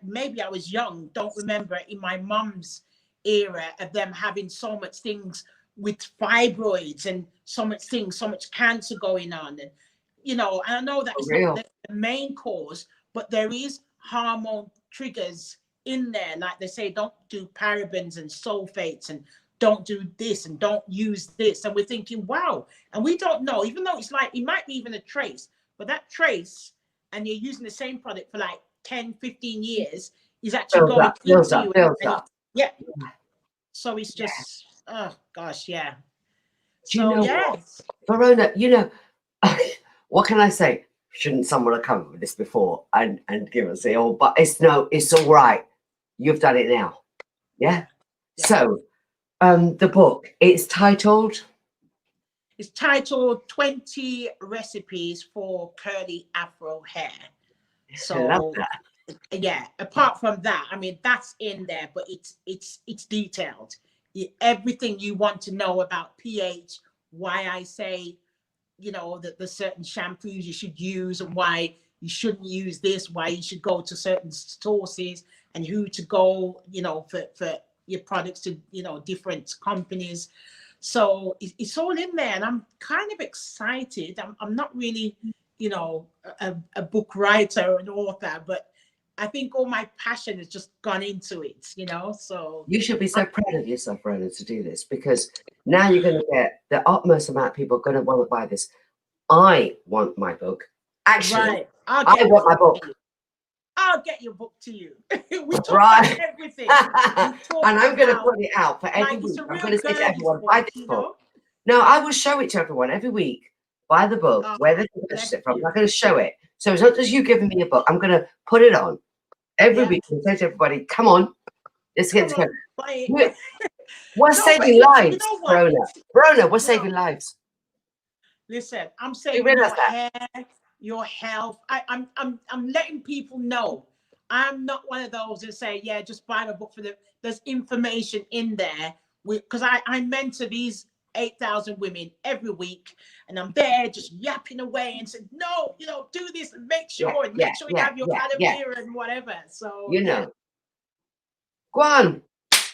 maybe I was young, don't remember in my mum's era of them having so much things with fibroids and so much cancer going on. And, you know, and I know that it's not the main cause, but there is hormone triggers in there. Like they say, don't do parabens and sulfates, and don't do this, and don't use this. And we're thinking, wow. And we don't know, even though it's like, it might be even a trace, but that trace, and you're using the same product for like 10, 15 years, is actually going into you. Yeah. So it's just, oh gosh, yeah. Do you know what? Verona, you know, what can I say? Shouldn't someone have come up with this before and give us the all? But it's all right. You've done it now. Yeah. So, the book, it's titled 20 Recipes for Curly Afro Hair. So, I love that. Yeah. Apart from that, I mean, that's in there, but it's detailed. Everything you want to know about pH, why I say, you know, that the certain shampoos you should use, and why you shouldn't use this, why you should go to certain sources, and who to go, you know, for your products to, you know, different companies. So it's all in there, and I'm kind of excited. I'm not really, you know, a book writer or an author, but I think all my passion has just gone into it, you know. So you should be so proud of yourself, Rona, to do this, because now you're going to get the utmost amount of people going to want to buy this. I want my book. Actually, Right. I want my book. I'll get your book to you. We talk Right. about everything. And I'm going to put it out for every like it's week. a I'm real going to say to girl's everyone, book, buy this you book. know? No, I will show it to everyone every week. Buy the book, Oh, where they can bless purchase it from. you. I'm going to show it. So it's not just you giving me a book. I'm going to put it on every Yeah. week and say to everybody, come on, let's get Come on, together. buy it. We're No, but saving you lives, know what? Verona. Verona, we're No. saving lives. Listen, I'm You saving realize your that? hair, your health. I'm letting people know. I'm not one of those that say, yeah, just buy a book for the. There's information in there because I mentor these 8,000 women every week, and I'm there just yapping away and said, no, do this and make sure you have your Calavera and whatever. So You know. Go on.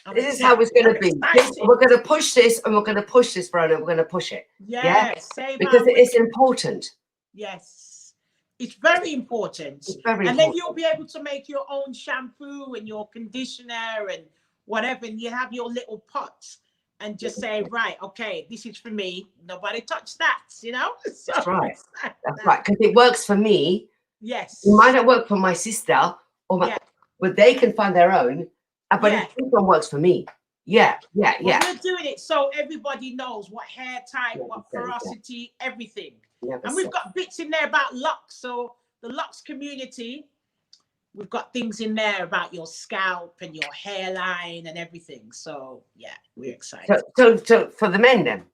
I'm This is how it's going to be. excited. We're going to push this, and we're going to push this, Verona. We're going to push it. Yes, save because our it is women. important. Yes, it's very important. It's very and then important. you'll be able to make your own shampoo and your conditioner and whatever, and you have your little pots and just say, right, okay, this is for me. Nobody touch that, So That's right. it's like That's that. right. Because it works for me. Yes. It might not work for my sister, but they can find their own. But Yeah. this one works for me. Yeah. Well, we're doing it so everybody knows what hair type, what Yeah. porosity, everything. Never And we've said. got bits in there about locks. So the locks community, we've got things in there about your scalp and your hairline and everything. So yeah, we're excited. So for the men then.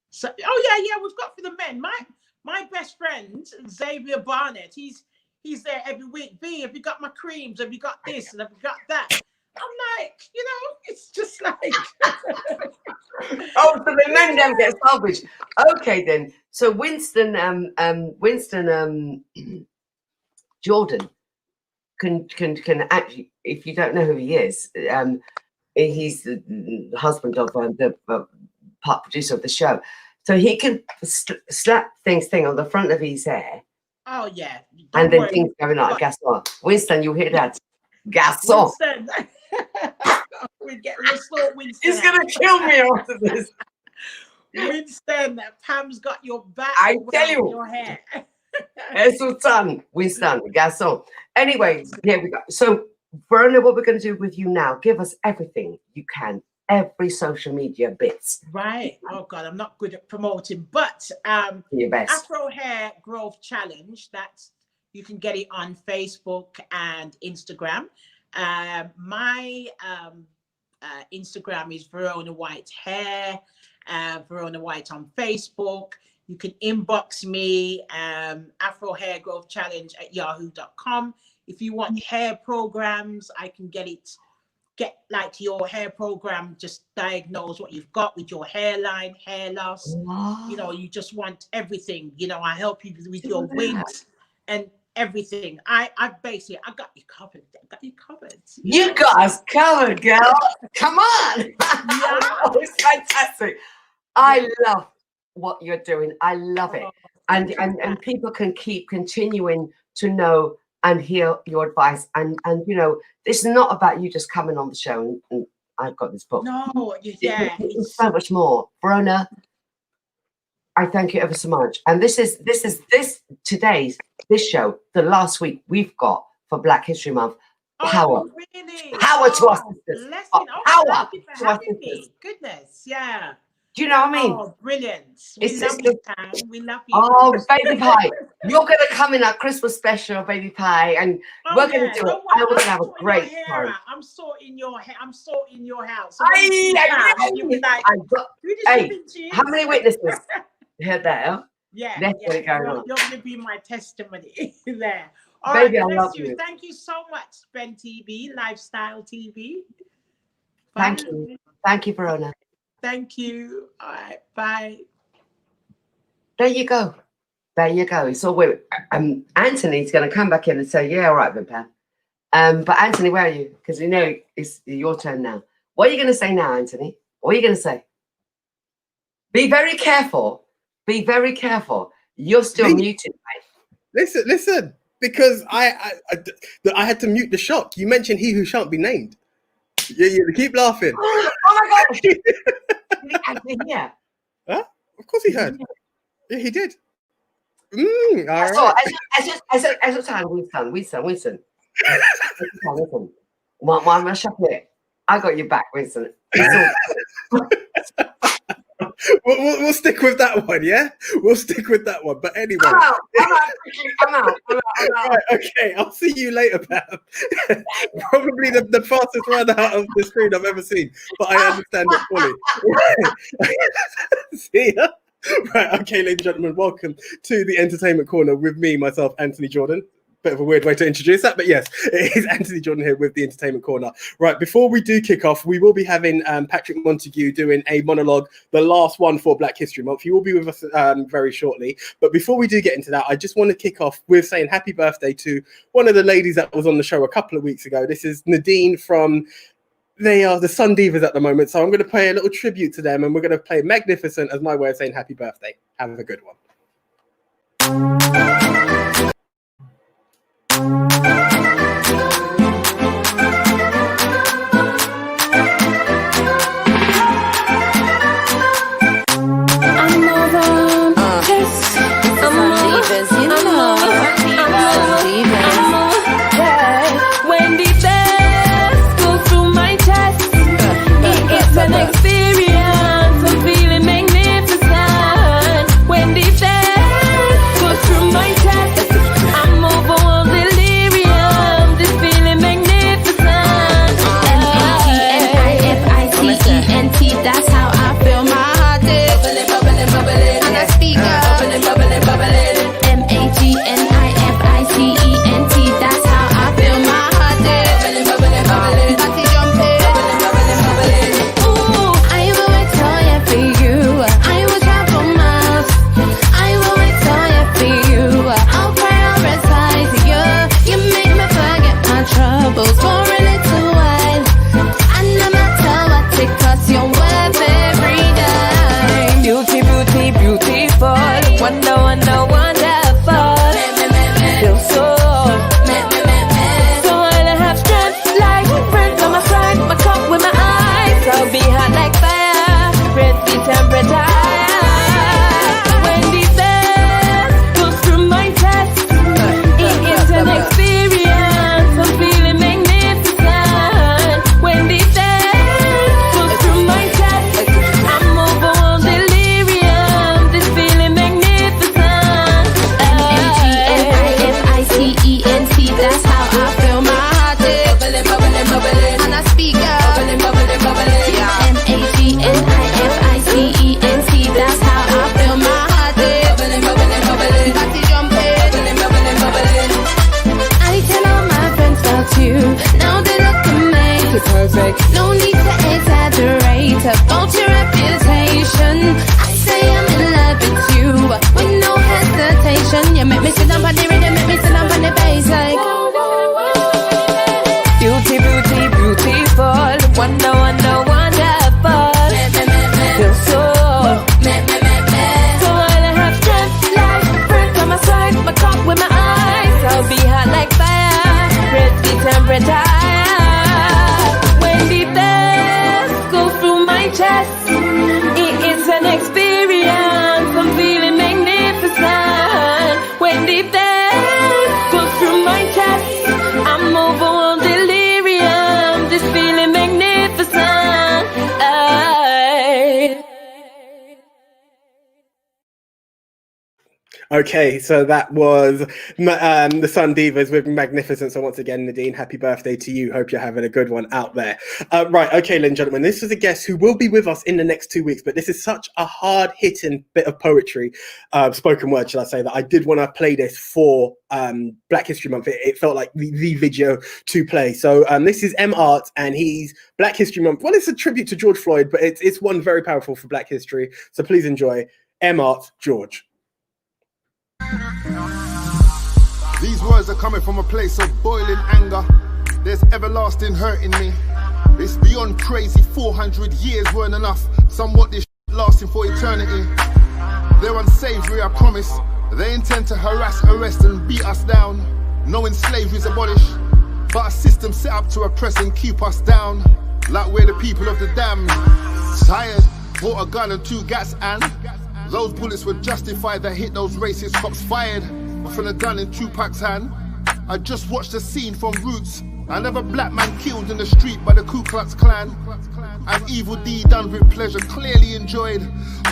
So we've got for the men. My best friend Xavier Barnett, he's there every week. V, have you got my creams? Have you got this? And have you got that? I'm like, it's just like Oh, so the men don't get salvaged. Okay then. So Winston Jordan can actually, if you don't know who he is, he's the husband of the part producer of the show. So he can slap thing on the front of his hair. Oh yeah. And then things going like Gaston. Winston, you hear that? Gaston. Winston. We'll sort Winston. He's gonna kill me after this. Winston, Pam's got your back. I tell you. Your hair. Sultan, Winston, Gaston. Anyway, here we go. So, Verona, what we're going to do with you now, give us everything you can, every social media bits. Right. Oh, God, I'm not good at promoting, but your best. Afro Hair Growth Challenge, you can get it on Facebook and Instagram. My Instagram is Verona White Hair, Verona White on Facebook. You can inbox me, Afro Hair Growth Challenge at yahoo.com. If you want hair programs, I can get like your hair program, just diagnose what you've got with your hairline, hair loss. Wow. You just want everything. I help you with your wigs and everything. I got you covered. You got us covered, girl. Come on. It's fantastic. I love what you're doing. I love it. And people can keep continuing to know and hear your advice. And this is not about you just coming on the show and I've got this book. No, yeah. It's so much more. Verona, I thank you ever so much. And this show, the last week we've got for Black History Month. Power. Oh, really? Power to our sisters. Power Thank you for to our having me. sisters. Goodness, yeah. Do you know what I mean? Oh, brilliant. We It's love just you, Pam. We love you. Oh, Baby Pie. You're going to come in our Christmas special, Baby Pie, and we're going to do it. I will have a great time. I'm sorting your hair. I'm sorting your house. So Hey, how many witnesses? You heard that, huh? Yeah. That's what it going on. You're going to be my testimony there. All Baby, right, I love you. Thank you so much, Ben TV, Lifestyle TV. Thank you. Thank you, Verona. Thank you. All right, bye. There you go. There you go. It's all weird. Anthony's going to come back in and say, yeah, all right, then, Pam. But Anthony, where are you? Because we know it's your turn now. What are you going to say now, Anthony? What are you going to say? Be very careful. Be very careful. You're still muted, mate. Listen. Because I had to mute the shock. You mentioned he who shan't be named. Yeah, keep laughing. Oh my God! Did he actually hear? Huh? Of course he heard. Yeah, he did. All So, right. Winston. My chocolate. I got you back, Winston. We'll stick with that one, yeah? We'll stick with that one. But anyway. I'm out. Right, okay, I'll see you later, Pam. Probably the fastest run out of the screen I've ever seen, but I understand it fully. See ya. Right, okay, ladies and gentlemen, welcome to the Entertainment Corner with me, myself, Anthony Jordan. Bit of a weird way to introduce that, but yes, it is Anthony Jordan here with the Entertainment Corner. Right, before we do kick off, we will be having Patrick Montague doing a monologue, the last one for Black History Month. He will be with us very shortly. But before we do get into that, I just want to kick off with saying happy birthday to one of the ladies that was on the show a couple of weeks ago. This is Nadine from... They are the Sun Divas at the moment, so I'm going to play a little tribute to them, and we're going to play Magnificent as my way of saying happy birthday. Have a good one. No need to exaggerate about your reputation. I say I'm in love with you with no hesitation. You make me sit down on the rhythm, make me sit down on the bass like beauty, beauty, beautiful. Wonder, wonder, wonderful. Feel so. So I'll have strength like breath on my side, my cup with my eyes. I'll be hot like fire, raise the temperature. Chest. It is an experience. I'm feeling magnificent. When deep depth goes through my chest, I'm overwhelmed delirium. Just feeling magnificent. Okay, so that was the Sun Divas with Magnificent. So once again, Nadine, happy birthday to you. Hope you're having a good one out there. Right, okay, ladies and gentlemen, this is a guest who will be with us in the next 2 weeks, but this is such a hard-hitting bit of poetry, spoken word, shall I say, that I did want to play this for Black History Month. It felt like the video to play. So this is M Art, and he's Black History Month. Well, it's a tribute to George Floyd, but it's one very powerful for Black history. So please enjoy M Art, George. These words are coming from a place of boiling anger. There's everlasting hurt in me. It's beyond crazy. 400 years weren't enough. Somewhat this lasting for eternity. They're unsavory, I promise. They intend to harass, arrest and beat us down. Knowing slavery's abolished, but a system set up to oppress and keep us down. Like we're the people of the damned. Tired, bought a gun and 2 gats and Those bullets were justified that hit those racist cops fired. But from the gun in Tupac's hand, I just watched the scene from Roots. Another black man killed in the street by the Ku Klux Klan. An evil deed done with pleasure, clearly enjoyed.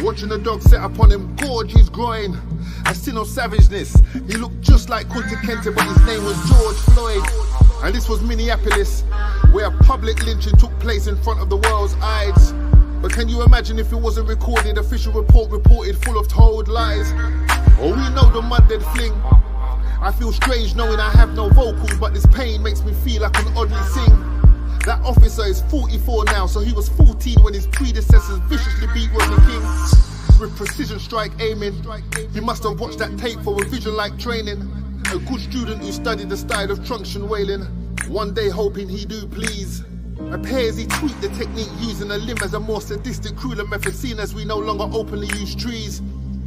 Watching the dog set upon him, gorge his groin. I see no savageness. He looked just like Kunta Kinte, but his name was George Floyd. And this was Minneapolis, where a public lynching took place in front of the world's eyes. But can you imagine if it wasn't recorded? Official report reported full of told lies. Oh, we know the mud dead fling. I feel strange knowing I have no vocals, but this pain makes me feel I can oddly sing. That officer is 44 now, so he was 14 when his predecessors viciously beat Rodney King. With precision strike aiming, he must have watched that tape for revision-like training. A good student who studied the style of truncheon wailing, one day hoping he do please. Appears he tweaked the technique using a limb as a more sadistic, crueler method, seen as we no longer openly use trees.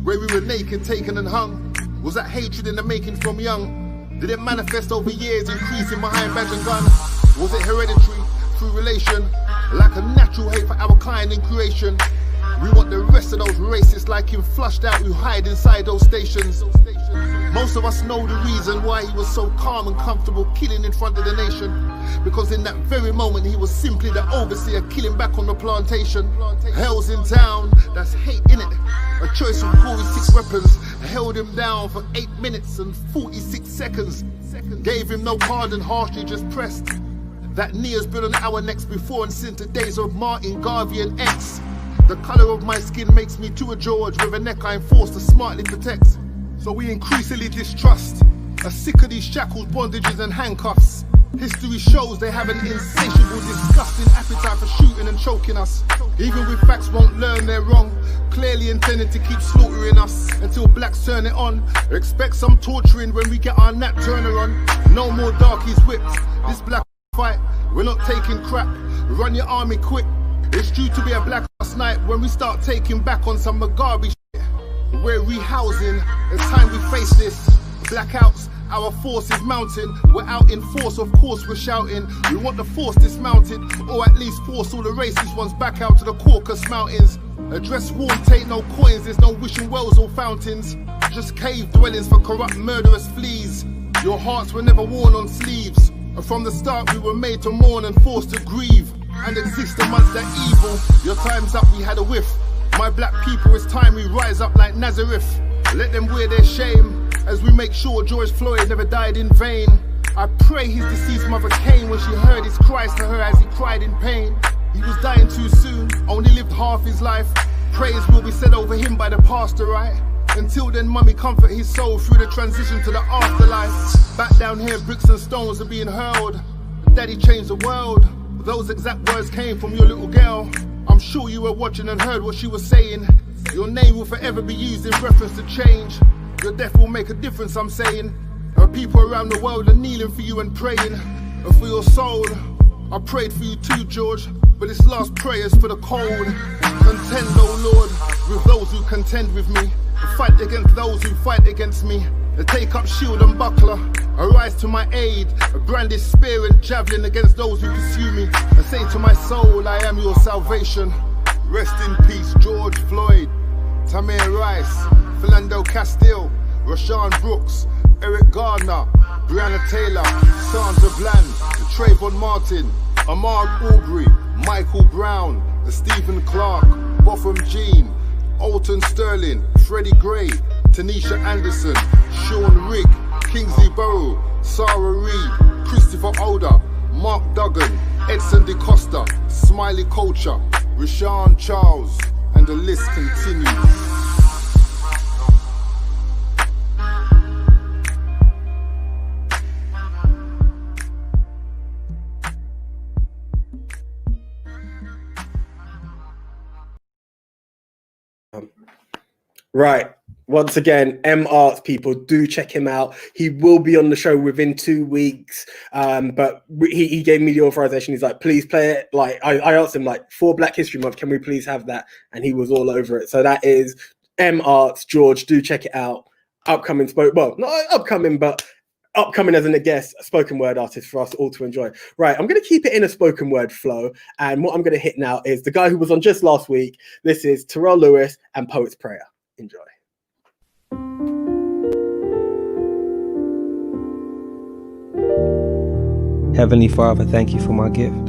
Where we were naked, taken and hung. Was that hatred in the making from young? Did it manifest over years, increasing behind badge and gun? Was it hereditary, through relation? Like a natural hate for our kind in creation. We want the rest of those racists like him flushed out who hide inside those stations. Most of us know the reason why he was so calm and comfortable killing in front of the nation. Because in that very moment he was simply the overseer killing back on the plantation. Hell's in town, that's hate innit. A choice of 46 weapons held him down for 8 minutes and 46 seconds. Gave him no pardon, harshly just pressed. That knee has been on our necks before and since the days of Martin Garvey and X. The colour of my skin makes me to a George with a neck I'm forced to smartly protect. So we increasingly distrust, are sick of these shackles, bondages and handcuffs. History shows they have an insatiable, disgusting appetite for shooting and choking us. Even with facts won't learn they're wrong, clearly intended to keep slaughtering us until blacks turn it on. Expect some torturing when we get our Nat Turner on. No more darkies whipped, this black fight, we're not taking crap. Run your army quick, it's due to be a black ass night when we start taking back on some Mugabe shit. We're rehousing, it's time we face this. Blackouts, our force is mounting. We're out in force, of course we're shouting. We want the force dismounted, or at least force all the racist ones back out to the Caucasus Mountains. Address warmth, ain't no coins, there's no wishing wells or fountains. Just cave dwellings for corrupt murderous fleas. Your hearts were never worn on sleeves. And from the start we were made to mourn and forced to grieve and exist amongst that evil. Your time's up, we had a whiff. My black people, it's time we rise up like Nazareth. Let them wear their shame as we make sure George Floyd never died in vain. I pray his deceased mother came when she heard his cries to her as he cried in pain. He was dying too soon, only lived half his life. Prayers will be said over him by the pastor, right? Until then, mummy, comfort his soul through the transition to the afterlife. Back down here, bricks and stones are being hurled. Daddy changed the world. Those exact words came from your little girl. I'm sure you were watching and heard what she was saying. Your name will forever be used in reference to change. Your death will make a difference, I'm saying. Our people around the world are kneeling for you and praying. And for your soul, I prayed for you too, George. But this last prayer's for the cold. Contend, oh Lord, with those who contend with me. Fight against those who fight against me. Take up shield and buckler. Arise to my aid. Brandish spear and javelin against those who pursue me. And say to my soul, I am your salvation. Rest in peace, George Floyd, Tamir Rice, Philando Castile, Rashawn Brooks, Eric Gardner, Breonna Taylor, Sandra Bland, Trayvon Martin, Ahmaud Arbery, Michael Brown, Stephen Clark, Botham Jean, Alton Sterling, Freddie Gray, Tanisha Anderson, Sean Rigg, Kingsley Burrow, Sarah Reed, Christopher Older, Mark Duggan, Edson DeCosta, Smiley Culture, Rashawn Charles, and the list continues. Right. Once again, M Arts people, do check him out. He will be on the show within 2 weeks. But he gave me the authorization. He's like, please play it. Like I asked him, like, for Black History Month, can we please have that? And he was all over it. So that is M Arts. George, do check it out. Upcoming not upcoming, but upcoming as a guest spoken word artist for us all to enjoy. Right, I'm going to keep it in a spoken word flow. And what I'm going to hit now is the guy who was on just last week. This is Terrell Lewis and Poet's Prayer. Enjoy. Heavenly Father, thank you for my gift.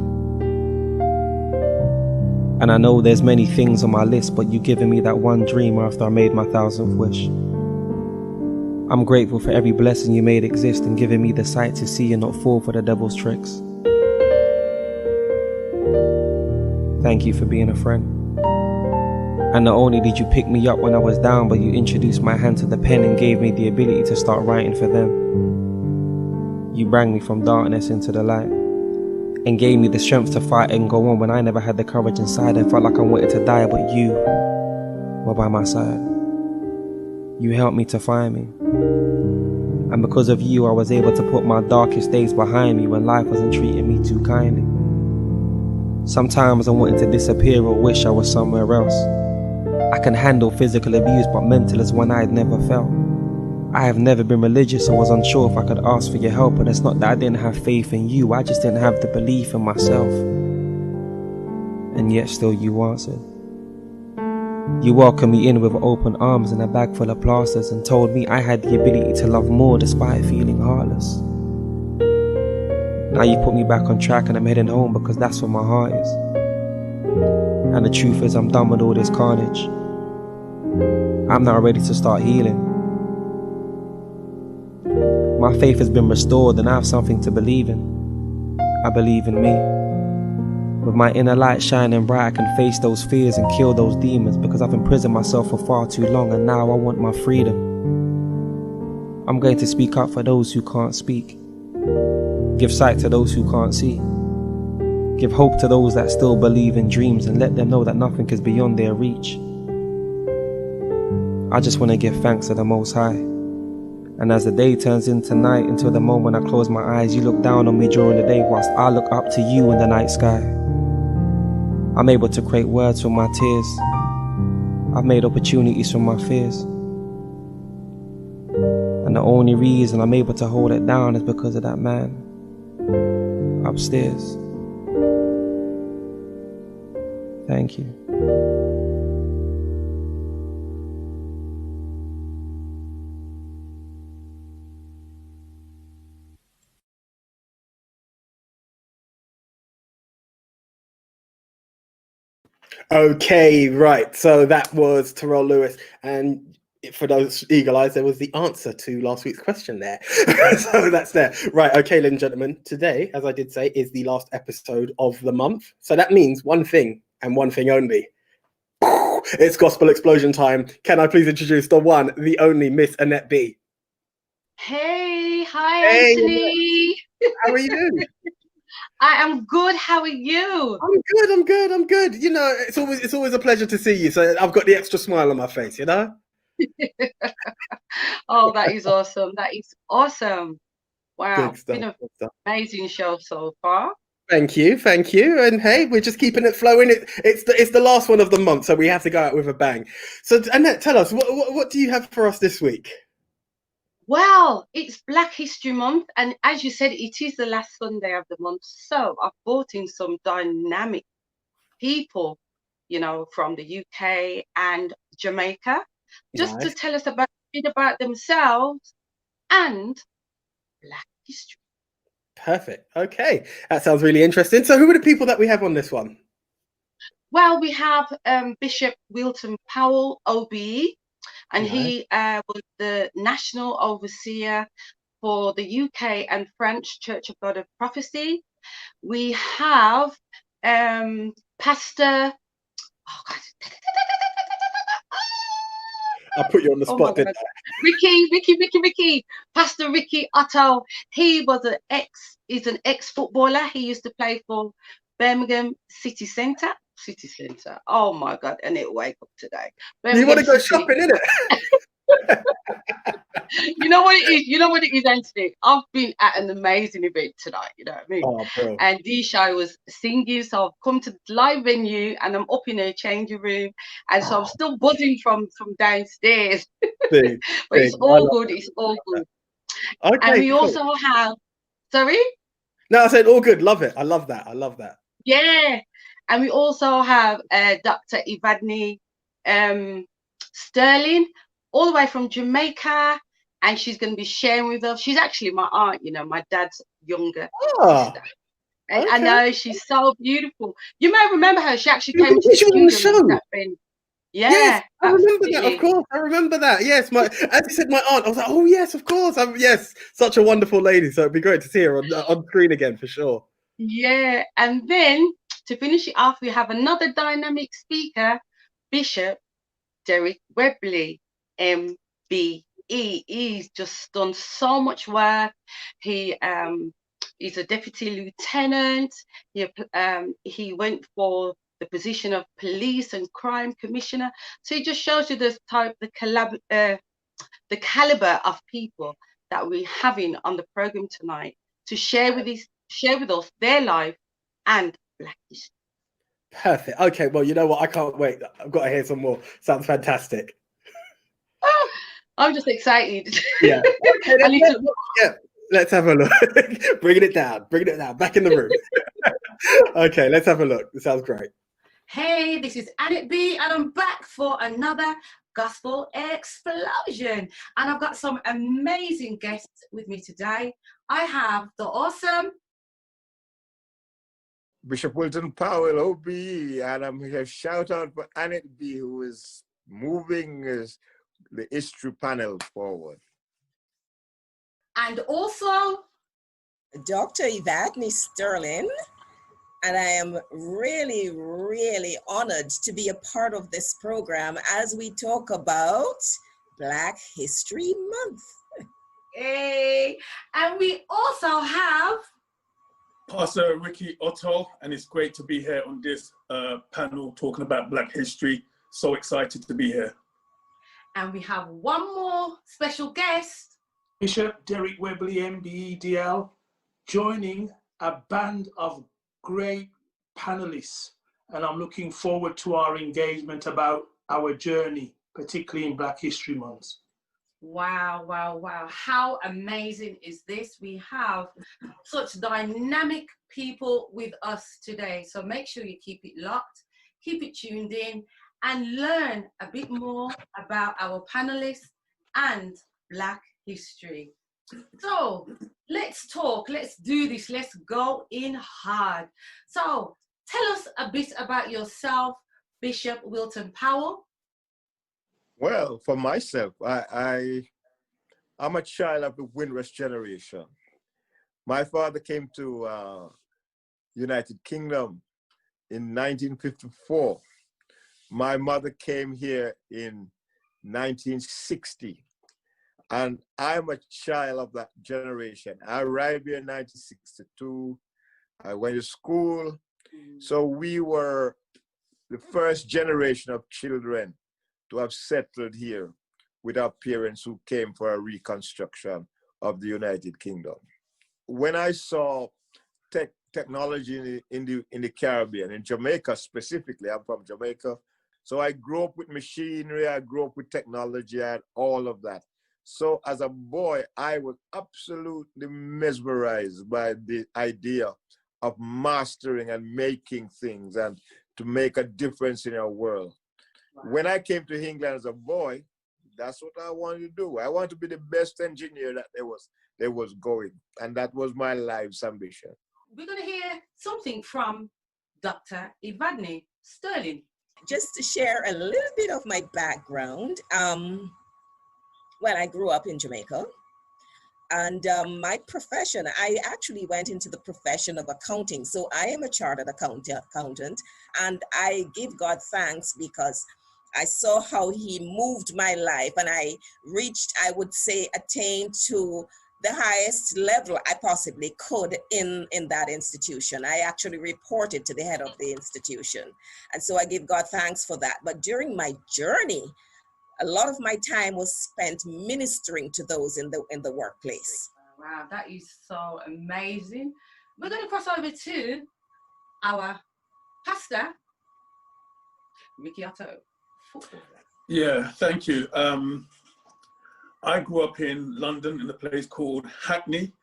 And I know there's many things on my list, but you've given me that one dream after I made my 1,000th wish. I'm grateful for every blessing you made exist and giving me the sight to see and not fall for the devil's tricks. Thank you for being a friend. And not only did you pick me up when I was down, but you introduced my hand to the pen and gave me the ability to start writing for them. You brought me from darkness into the light and gave me the strength to fight and go on when I never had the courage inside and felt like I wanted to die, but you were by my side. You helped me to find me. And because of you, I was able to put my darkest days behind me when life wasn't treating me too kindly. Sometimes I wanted to disappear or wish I was somewhere else. I can handle physical abuse, but mental is one I had never felt. I have never been religious, so was unsure if I could ask for your help, and it's not that I didn't have faith in you, I just didn't have the belief in myself. And yet still you answered. You welcomed me in with open arms and a bag full of plasters and told me I had the ability to love more despite feeling heartless. Now you put me back on track and I'm heading home because that's where my heart is. And the truth is I'm done with all this carnage. I'm not ready to start healing. My faith has been restored and I have something to believe in. I believe in me. With my inner light shining bright, I can face those fears and kill those demons because I've imprisoned myself for far too long and now I want my freedom. I'm going to speak up for those who can't speak. Give sight to those who can't see. Give hope to those that still believe in dreams and let them know that nothing is beyond their reach. I just want to give thanks to the Most High. And as the day turns into night, until the moment I close my eyes, you look down on me during the day whilst I look up to you in the night sky. I'm able to create words from my tears. I've made opportunities from my fears. And the only reason I'm able to hold it down is because of that man upstairs. Thank you. Okay, right. So that was Terrell Lewis. And for those eagle eyes, there was the answer to last week's question there. So that's there. Right. Okay, ladies and gentlemen, today, as I did say, is the last episode of the month. So that means one thing and one thing only. It's gospel explosion time. Can I please introduce the one, the only Miss Annette B? Hey, hi, Hey, Anthony. how are you? I am good. How are you? I'm good. You know, it's always a pleasure to see you. So I've got the extra smile on my face, you know? Oh, that is awesome. That is awesome. Wow. Good stuff, Been an good stuff. amazing show so far. Thank you. And hey, we're just keeping it flowing. It's the last one of the month, so we have to go out with a bang. So Annette, tell us, what do you have for us this week? Well, it's Black History Month, and as you said, it is the last Sunday of the month. So I've brought in some dynamic people, you know, from the UK and Jamaica, just to tell us a bit about themselves and Black history. Perfect. Okay, that sounds really interesting. So who are the people that we have on this one? Well, we have Bishop Wilton Powell, OBE, and he was the National Overseer for the UK and French Church of God of Prophecy. We have Pastor... Oh, God. I put you on the spot, didn't I? Ricky. Pastor Ricky Otto. He was he's an ex-footballer. He used to play for Birmingham City Centre. Oh my God, I need to wake up today. You want to go shopping, innit? You know what it is, Anthony? I've been at an amazing event tonight, you know what I mean? Oh, bro. And Disha was singing, so I've come to the live venue and I'm up in a changing room, and so I'm still buzzing from downstairs. But it's all good. Okay, and we also have, sorry? No, I said all good. Love it. I love that. Yeah. And we also have Dr. Ivadne Sterling, all the way from Jamaica, and she's going to be sharing with us. She's actually my aunt, you know, my dad's younger sister. And I know, she's so beautiful. You may remember her. She actually came into the studio. Yeah, yes, I remember that. Of absolutely. course, I remember that. Yes, as you said, my aunt. I was like, oh yes, of course. Yes, such a wonderful lady. So it'd be great to see her on screen again for sure. Yeah, and then to finish it off, we have another dynamic speaker, Bishop Derek Webley, MBE. He's just done so much work. He's a deputy lieutenant. He went for the position of police and crime commissioner. So it just shows you the caliber of people that we're having on the program tonight to share with us their life and Black history. Perfect. Okay, well, you know what? I can't wait. I've got to hear some more. Sounds fantastic. I'm just excited. Yeah. Okay, let's have a look. Bringing it down. Back in the room. Okay, let's have a look. It sounds great. Hey, this is Annette B, and I'm back for another Gospel Explosion. And I've got some amazing guests with me today. I have the awesome Bishop Wilton Powell, OBE, and I'm here. Shout out for Annette B, who is moving the history panel forward. And also Dr. Evadne Sterling. And I am really, really honored to be a part of this program as we talk about Black History Month. Hey, and we also have Pastor Ricky Otto, and it's great to be here on this panel talking about Black history. So excited to be here. And we have one more special guest. Bishop Derek Webley, MBE, DL, joining a band of great panelists, and I'm looking forward to our engagement about our journey, particularly in Black History Month. Wow, wow, wow. How amazing is this? We have such dynamic people with us today. So make sure you keep it locked, keep it tuned in, and learn a bit more about our panelists and Black history. So let's talk, let's do this, let's go in hard. So tell us a bit about yourself, Bishop Wilton Powell. Well, for myself, I'm a child of the Windrush generation. My father came to United Kingdom in 1954. My mother came here in 1960. And I'm a child of that generation. I arrived here in 1962. I went to school. So we were the first generation of children to have settled here with our parents who came for a reconstruction of the United Kingdom. When I saw technology in the Caribbean, in Jamaica specifically, I'm from Jamaica. So I grew up with machinery, I grew up with technology and all of that. So as a boy, I was absolutely mesmerized by the idea of mastering and making things and to make a difference in our world. When I came to England as a boy, that's what I wanted to do. I wanted to be the best engineer that there was going. And that was my life's ambition. We're going to hear something from Dr. Evadne Sterling. Just to share a little bit of my background. Well, I grew up in Jamaica, and my profession, I actually went into the profession of accounting. So I am a chartered accountant, and I give God thanks because I saw how he moved my life, and I reached, I would say, attained to the highest level I possibly could in that institution. I actually reported to the head of the institution. And so I give God thanks for that. But during my journey, a lot of my time was spent ministering to those in the workplace. Wow, that is so amazing. We're going to cross over to our pastor, Ricky Otto. Yeah, thank you. I grew up in London in a place called Hackney.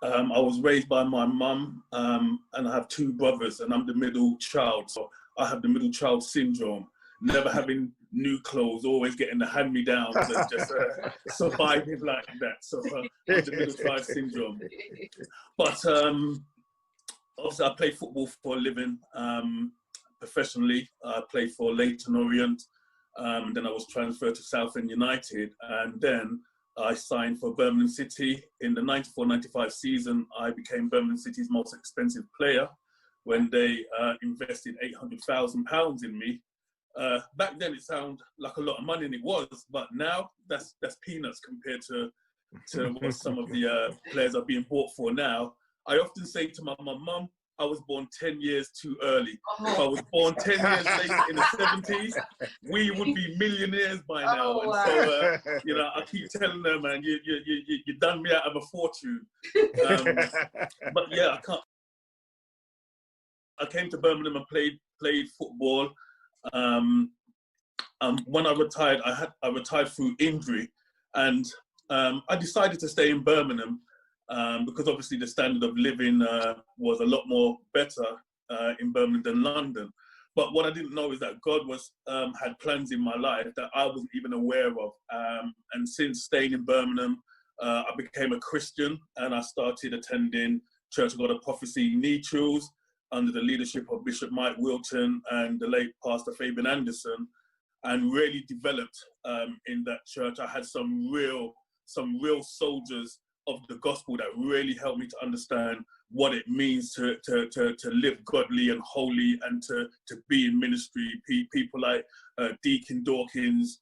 I was raised by my mum, and I have two brothers, and I'm the middle child. So I have the middle child syndrome. never having new clothes, always getting the hand-me-downs and just surviving like that. So the middle-class syndrome. But obviously I play football for a living professionally. I played for Leyton Orient. Then I was transferred to Southend United, and then I signed for Birmingham City. In the 94-95 season, I became Birmingham City's most expensive player when they invested £800,000 in me. Back then it sounded like a lot of money, and it was, but now that's peanuts compared to what some of the players are being bought for now. I often say to my mum, I was born 10 years too early. If I was born 10 years later in the 70s, we would be millionaires by now. And so, you know, I keep telling them, man, you done me out of a fortune. But yeah, I came to Birmingham and played football. When I retired, I retired through injury, and I decided to stay in Birmingham. Because obviously the standard of living was a lot more better in Birmingham than London. But what I didn't know is that God had plans in my life that I wasn't even aware of. And since staying in Birmingham, I became a Christian, and I started attending Church of God of Prophecy, Neachels, under the leadership of Bishop Mike Wilton and the late Pastor Fabian Anderson, and really developed in that church. I had some real soldiers of the gospel that really helped me to understand what it means to live godly and holy, and to be in ministry. People like Deacon Dawkins,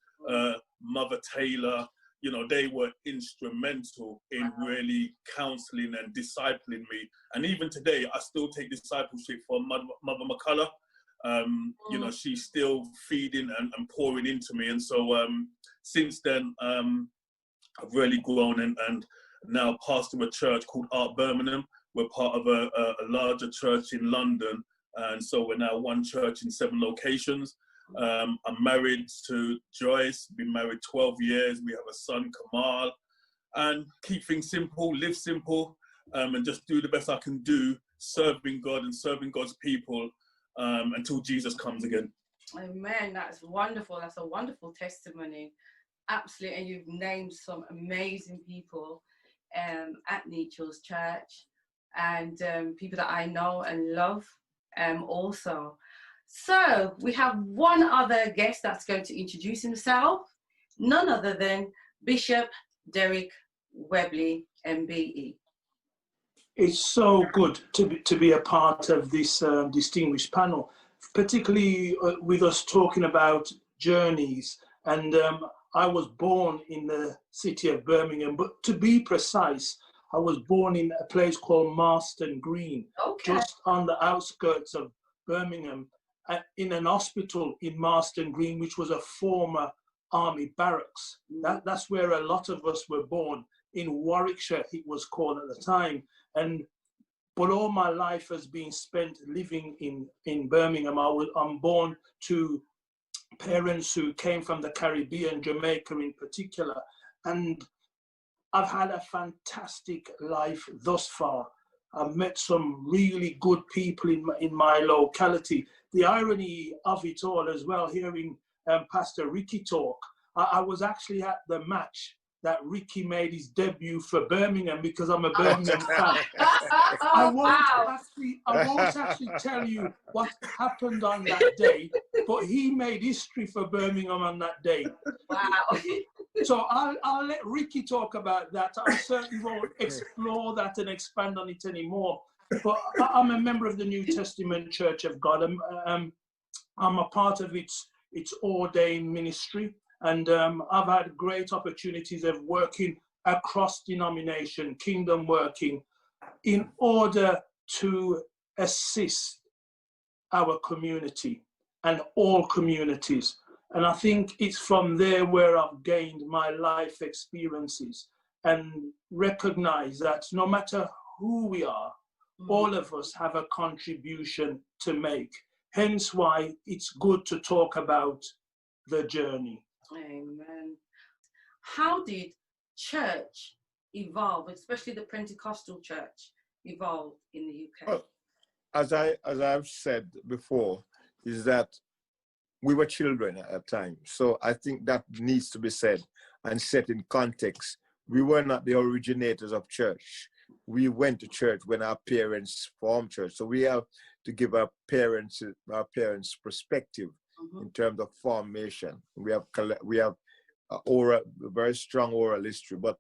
Mother Taylor, you know, they were instrumental in really counseling and discipling me. And even today, I still take discipleship from Mother McCullough. You know, she's still feeding and pouring into me. And so since then, I've really grown and now pastor a church called Art Birmingham. We're part of a larger church in London, and so we're now one church in 7 locations. I'm married to Joyce, been married 12 years. We have a son, Kamal, and keep things simple, live simple, and just do the best I can do, serving God and serving God's people until Jesus comes again. Amen. That's wonderful. That's a wonderful testimony. Absolutely. And you've named some amazing people at Neachels Church, and people that I know and love also. So we have one other guest that's going to introduce himself, none other than Bishop Derek Webley, MBE. It's so good to be a part of this distinguished panel, particularly with us talking about journeys. And I was born in the city of Birmingham, but to be precise, I was born in a place called Marston Green, just on the outskirts of Birmingham, in an hospital in Marston Green, which was a former army barracks. That's where a lot of us were born. In Warwickshire, it was called at the time. But all my life has been spent living in Birmingham. I'm born to parents who came from the Caribbean, Jamaica in particular, and I've had a fantastic life thus far. I've met some really good people in my locality. The irony of it all as well, hearing Pastor Ricky talk, I was actually at the match that Ricky made his debut for Birmingham, because I'm a Birmingham fan. I won't actually tell you what happened on that day, but he made history for Birmingham on that day. Wow. So I'll let Ricky talk about that. I certainly won't explore that and expand on it anymore. But I'm a member of the New Testament Church of God. I'm a part of its ordained ministry. And I've had great opportunities of working across denomination, kingdom working, in order to assist our community and all communities. And I think it's from there where I've gained my life experiences and recognize that no matter who we are, all of us have a contribution to make. Hence why it's good to talk about the journey. Amen. How did church evolve, especially the Pentecostal church, evolve in the UK? Well, as I've said before, is that we were children at that time. So I think that needs to be said and set in context. We were not the originators of church. We went to church when our parents formed church. So we have to give our parents perspective in terms of formation. We have a very strong oral history, but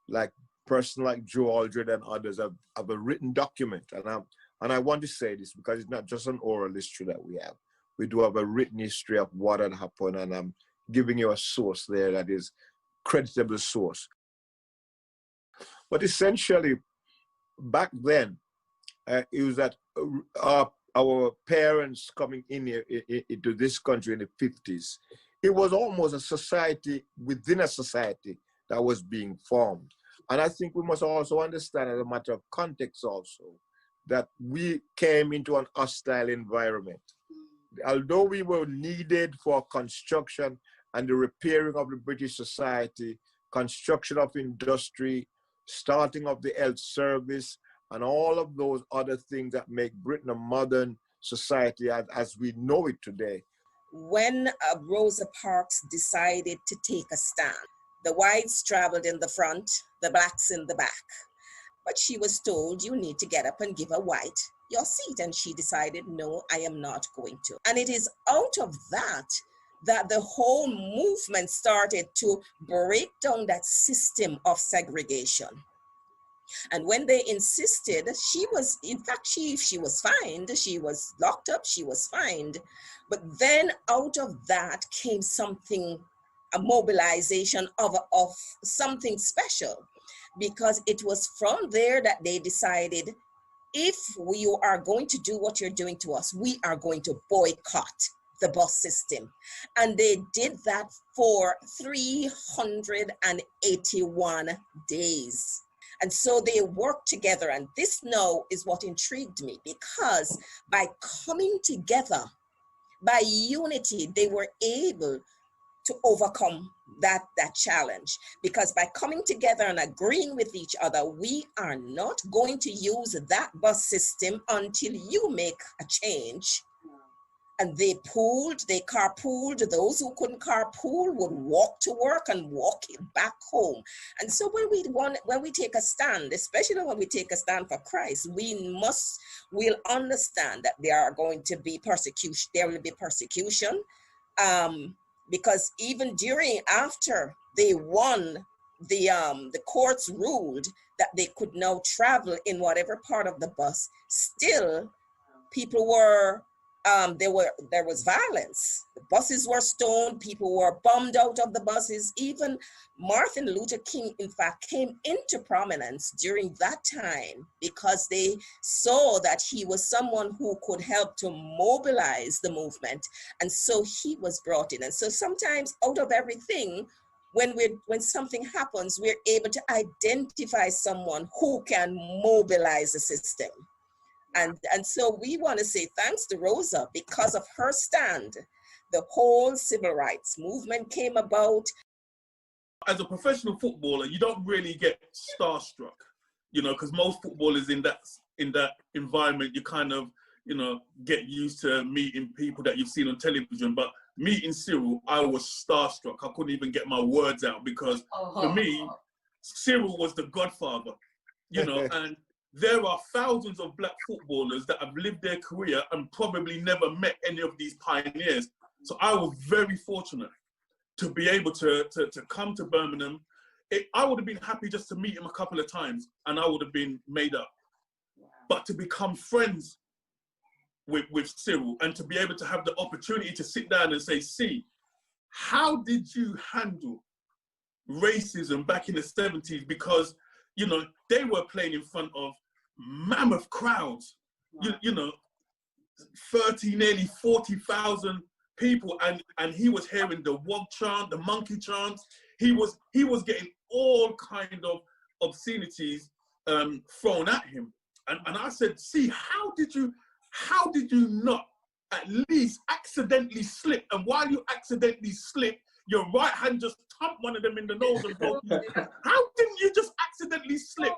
like person like Joe Aldred and others have a written document. And I want to say this because it's not just an oral history that we have. We do have a written history of what had happened, and I'm giving you a source there that is creditable source. But essentially, back then, it was that our parents coming in here into this country in the 50s, it was almost a society within a society that was being formed. And I think we must also understand, as a matter of context also, that we came into an hostile environment. Although we were needed for construction and the repairing of the British society, construction of industry, starting of the health service, and all of those other things that make Britain a modern society as we know it today. When Rosa Parks decided to take a stand, the whites traveled in the front, the blacks in the back. But she was told, you need to get up and give a white your seat. And she decided, no, I am not going to. And it is out of that the whole movement started to break down that system of segregation. And when they insisted, she was, in fact, she was fined, she was locked up, she was fined. But then out of that came something, a mobilization of something special, because it was from there that they decided, if you are going to do what you're doing to us, we are going to boycott the bus system. And they did that for 381 days. And so they worked together. And this now is what intrigued me, because by coming together, by unity, they were able to overcome that challenge. Because by coming together and agreeing with each other, we are not going to use that bus system until you make a change. And they carpooled. Those who couldn't carpool would walk to work and walk back home. And so when we take a stand, especially when we take a stand for Christ, we'll understand that there are going to be persecution. There will be persecution, because even after they won, the courts ruled that they could now travel in whatever part of the bus. Still, people were. There was violence. The buses were stoned. People were bombed out of the buses. Even Martin Luther King, in fact, came into prominence during that time because they saw that he was someone who could help to mobilize the movement. And so he was brought in. And so sometimes out of everything, when something happens, we're able to identify someone who can mobilize the system. And so we want to say thanks to Rosa. Because of her stand, the whole civil rights movement came about. As a professional footballer, you don't really get starstruck, because most footballers in that environment, you kind of, get used to meeting people that you've seen on television. But meeting Cyril, I was starstruck. I couldn't even get my words out because for me, Cyril was the godfather, and there are thousands of black footballers that have lived their career and probably never met any of these pioneers. So I was very fortunate to be able to come to Birmingham. I would have been happy just to meet him a couple of times and I would have been made up. But to become friends with Cyril and to be able to have the opportunity to sit down and say, see, how did you handle racism back in the 70s? Because they were playing in front of mammoth crowds, wow. 30, nearly 40,000 people, and he was hearing the wog chant, the monkey chants. He was getting all kind of obscenities thrown at him. And I said, see, how did you not at least accidentally slip? And while you accidentally slip, your right hand just thumped one of them in the nose and broke. How didn't you just accidentally slip?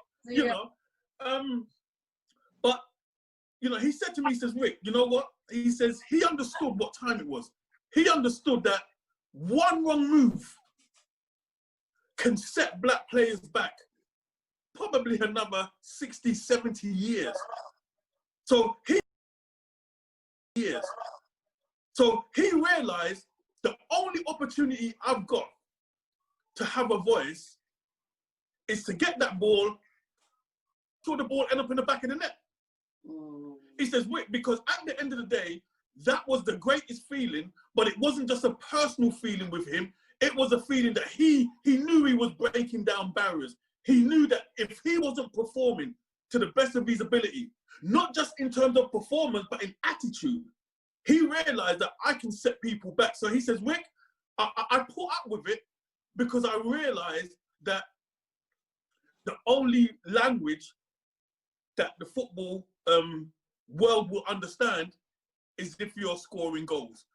But he said to me, he says, Rick, you know what? He says he understood what time it was. he understood that one wrong move can set black players back probably another 60, 70 years. So he realized the only opportunity I've got to have a voice is to get that ball till the ball end up in the back of the net. He says, wait, because at the end of the day, that was the greatest feeling, but it wasn't just a personal feeling with him. It was a feeling that he knew he was breaking down barriers. He knew that if he wasn't performing to the best of his ability, not just in terms of performance, but in attitude, he realized that I can set people back. So he says, Wick, I put up with it because I realized that the only language that the football world will understand is if you're scoring goals.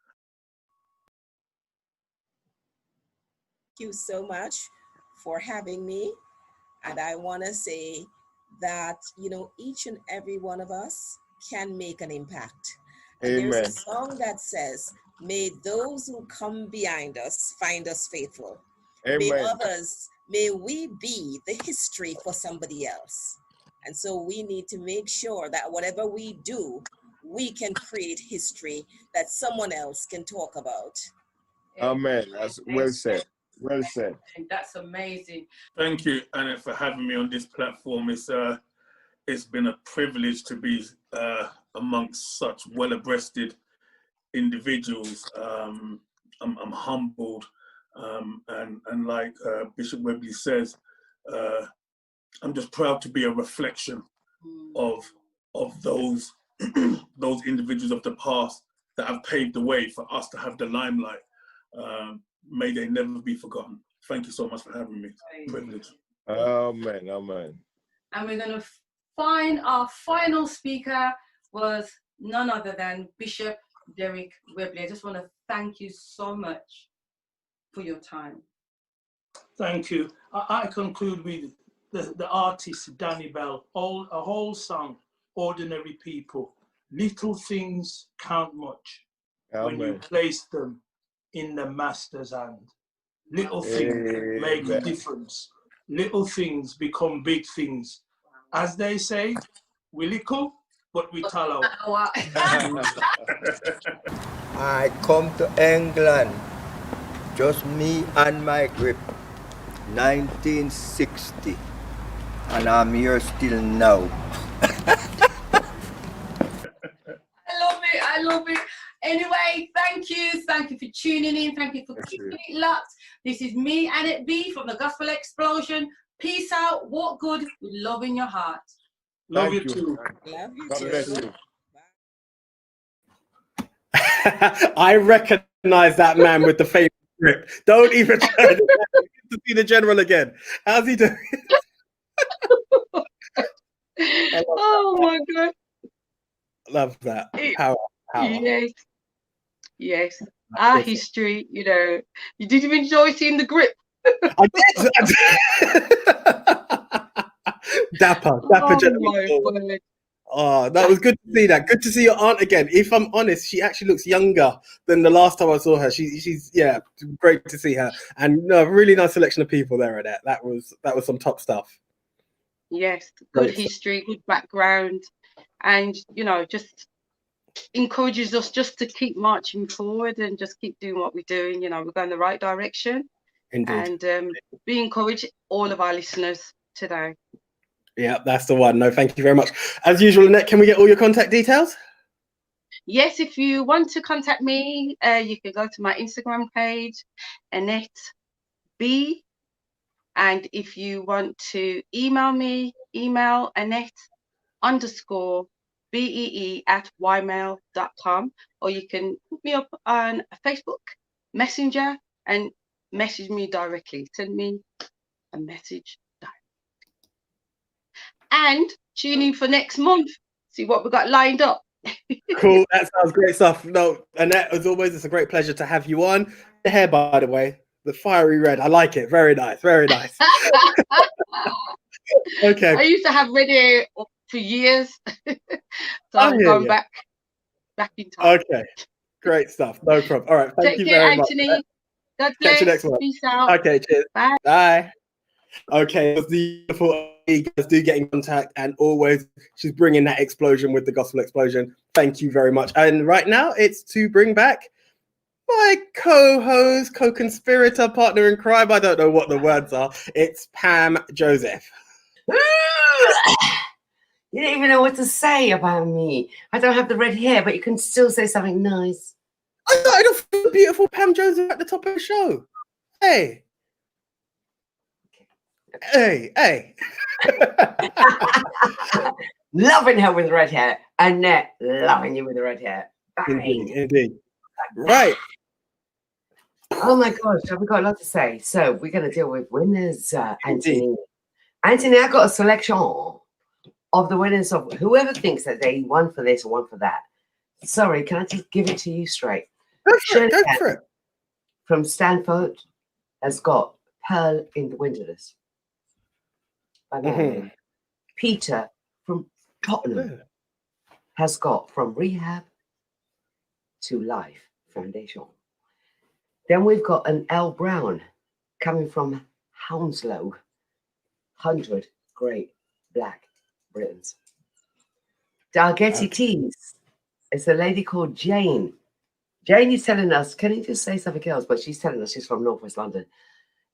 Thank you so much for having me. And I want to say that, you know, each and every one of us can make an impact. And Amen. there's a song that says, may those who come behind us find us faithful. May Amen. others, may we be the history for somebody else. And so we need to make sure that whatever we do, we can create history that someone else can talk about. Amen. That's well said. Well said. That's amazing. Thank you, Annette, for having me on this platform. It's been a privilege to be amongst such well-abreasted individuals. I'm humbled, and like Bishop Webley says, I'm just proud to be a reflection of those those individuals of the past that have paved the way for us to have the limelight. May they never be forgotten. Thank you so much for having me. Privilege. Amen. Amen. And we're going to find our final speaker was none other than Bishop Derek Webley. I just want to thank you so much for your time. Thank you. I conclude with the artist Danny Bell, a whole song, Ordinary People. Little things count much when you place them in the master's hand. Little things make a difference. Little things become big things. As they say, we little, but we tall out. I come to England, just me and my grip, 1960, and I'm here still now. I love it. Anyway, thank you for tuning in. Thank you for keeping it locked. This is me, Annette B, from the Gospel Explosion. Peace out, walk good, with love in your heart. Love you too. Love you God too. bless you. I recognize that man with the famous grip. Don't even try to see the general again. How's he doing? Oh my God. Love that. Power. Yes. Our history, you know, you didn't even enjoy seeing the grip. I did. Dapper general. Oh, that was good to see that. Good to see your aunt again. If I'm honest, she actually looks younger than the last time I saw her. She's great to see her. And no, really nice selection of people there, Annette. That was some top stuff. Yes, good history, good background, and you know, just encourages us just to keep marching forward and just keep doing what we're doing. You know, we're going the right direction. Indeed. And we encourage all of our listeners today. Yeah, that's the one. No, thank you very much. As usual, Annette, can we get all your contact details? Yes, if you want to contact me, you can go to my Instagram page, Annette B. And if you want to email me, email Annette_BEE@ymail.com, or you can put me up on Facebook Messenger and message me directly. Send me a message direct. And tune in for next month. See what we got lined up. Cool. That sounds great stuff. No, Annette, as always, it's a great pleasure to have you on. The hair, by the way, the fiery red. I like it. Very nice. Very nice. Okay. I used to have red hair for years. So I'm going back in time. Okay. Great stuff. No problem. All right. Thank Take you care, very much. Anthony. God Catch you bless. next one. Peace out. Okay, cheers. Bye. Bye. Okay, it was the beautiful. You guys do get in contact, and always she's bringing that explosion with the gospel explosion. Thank you very much. And right now, it's to bring back my co-host, co-conspirator, partner in crime. I don't know what the words are. It's Pam Joseph. You don't even know what to say about me. I don't have the red hair, but you can still say something nice. I started off with beautiful Pam Joseph at the top of the show. Hey. Hey. Loving her with red hair. Annette, loving you with the red hair. Indeed. Right. Oh my gosh, have we got a lot to say? So we're going to deal with winners, Anthony. Anthony, I got a selection of the winners of whoever thinks that they won for this or won for that. Sorry, can I just give it to you straight? Go for it. From Stanford has got Pearl in the Wilderness. By Marilyn. Peter from Tottenham has got From Rehab to Life Foundation. Then we've got an L. Brown coming from Hounslow. 100 Great Black Britons. Dalgety Teas. It's a lady called Jane. Jane is telling us, can you just say something else? But she's telling us she's from Northwest London.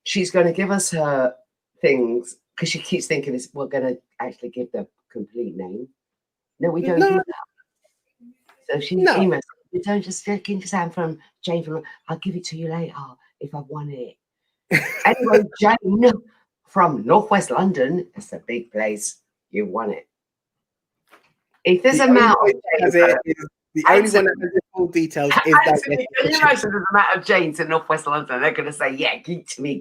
She's going to give us her things because she keeps thinking we're going to actually give the complete name. No, we don't do that. So she emails. You don't just I'm from Jane from. I'll give it to you later if I want it. Anyway, Jane from Northwest London. It's a big place. You won it. If there's a amount of the only one that has the full details is that. Can you imagine there's a amount of Janes in Northwest London? They're going to say, "Yeah, geek to me."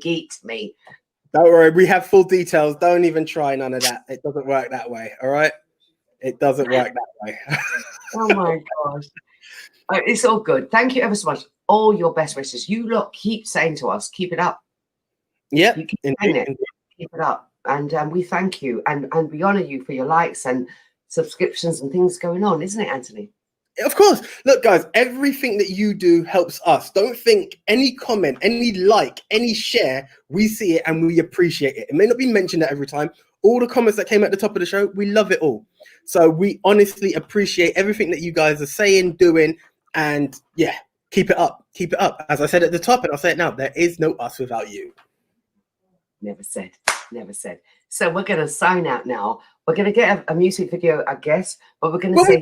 Don't worry, we have full details. Don't even try none of that. It doesn't work that way. All right, it doesn't work that way. Oh my gosh. It's all good. Thank you ever so much. All your best wishes. You lot keep saying to us, keep it up. Yep. You keep saying it. Keep it up. And we thank you and we honor you for your likes and subscriptions and things going on, isn't it, Anthony? Of course. Look, guys, everything that you do helps us. Don't think any comment, any like, any share, we see it and we appreciate it. It may not be mentioned every time. All the comments that came at the top of the show, we love it all. So we honestly appreciate everything that you guys are saying, doing, and yeah, keep it up. Keep it up. As I said at the top, and I'll say it now, there is no us without you. Never said. So we're going to sign out now. We're going to get a music video, I guess, but we're going to say...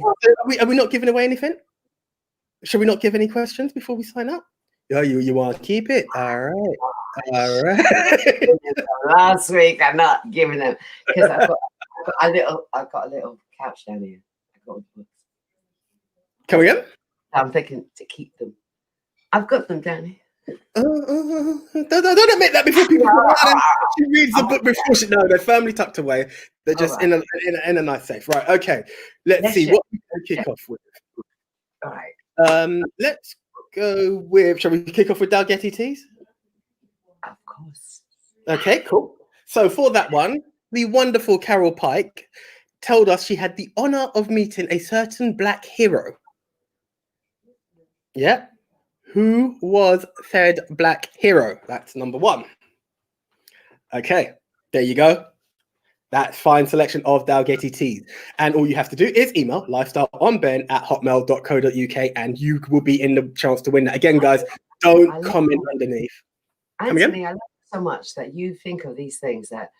Are we not giving away anything? Should we not give any questions before we sign up? Yeah, you want to keep it? All right. Last week, I'm not giving them because I've got a little couch down here. Come again? I'm thinking to keep them. I've got them down here. Don't admit that before people. She reads the book before she. No, they're firmly tucked away. They're just in a nice safe. Right. Okay. Let's see what we can kick off with. All right. Let's go with. Shall we kick off with Dalgety Teas? Of course. Okay. Cool. So for that one, the wonderful Carol Pike told us she had the honor of meeting a certain black hero. Yeah. Who was said black hero? That's number one. Okay, there you go. That's fine selection of Dalgety Teas. And all you have to do is email lifestyleonben@hotmail.co.uk and you will be in the chance to win that. Again, guys, don't comment underneath. Anthony, I love it so much that you think of these things that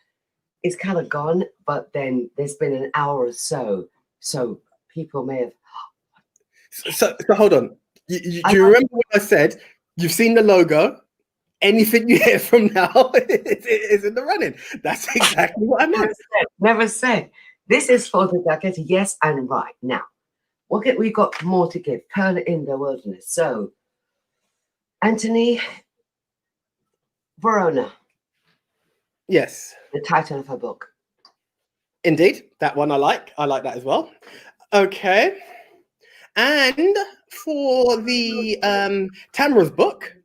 it's kind of gone, but then there's been an hour or so people may have... So hold on. Do you remember what I said? You've seen the logo. Anything you hear from now is in the running. That's exactly what I meant. Never said. This is for the Dalgety. Yes and right. Now, we've got more to give. Pearl in the Wilderness. So, Anthony, Verona. Yes. The title of her book. Indeed. That one I like. I like that as well. Okay. And for the Tamra's book,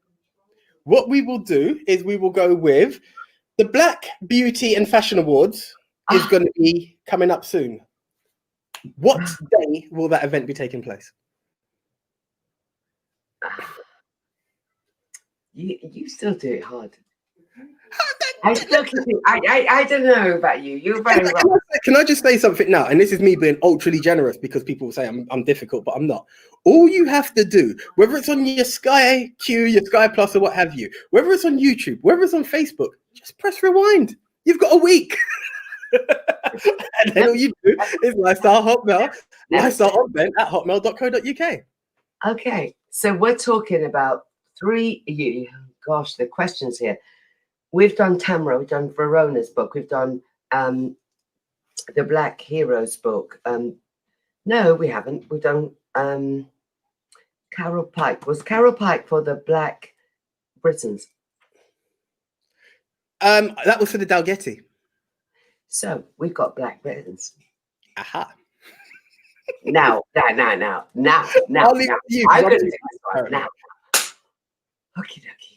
what we will do is we will go with the Black Beauty and Fashion Awards is going to be coming up soon. What day will that event be taking place? You still do it hard. I still keep it, I don't know about you. You're very well. Can I just say something now? And this is me being ultra generous because people say I'm difficult, but I'm not. All you have to do, whether it's on your Sky Q, your Sky Plus, or what have you, whether it's on YouTube, whether it's on Facebook, just press rewind. You've got a week. And then all you do is Lifestyle Hotmail, Lifestyle on Ben at hotmail.co.uk. Okay, so we're talking about gosh, the questions here. We've done Tamra, we've done Verona's book, we've done the Black Heroes book. No, we haven't. We've done Carol Pike. Was Carol Pike for the Black Britons? That was for the Dalgety. So we've got Black Britons. Aha. Now. I'll leave it to you, I'm 'cause going to do this one now. Okie dokie.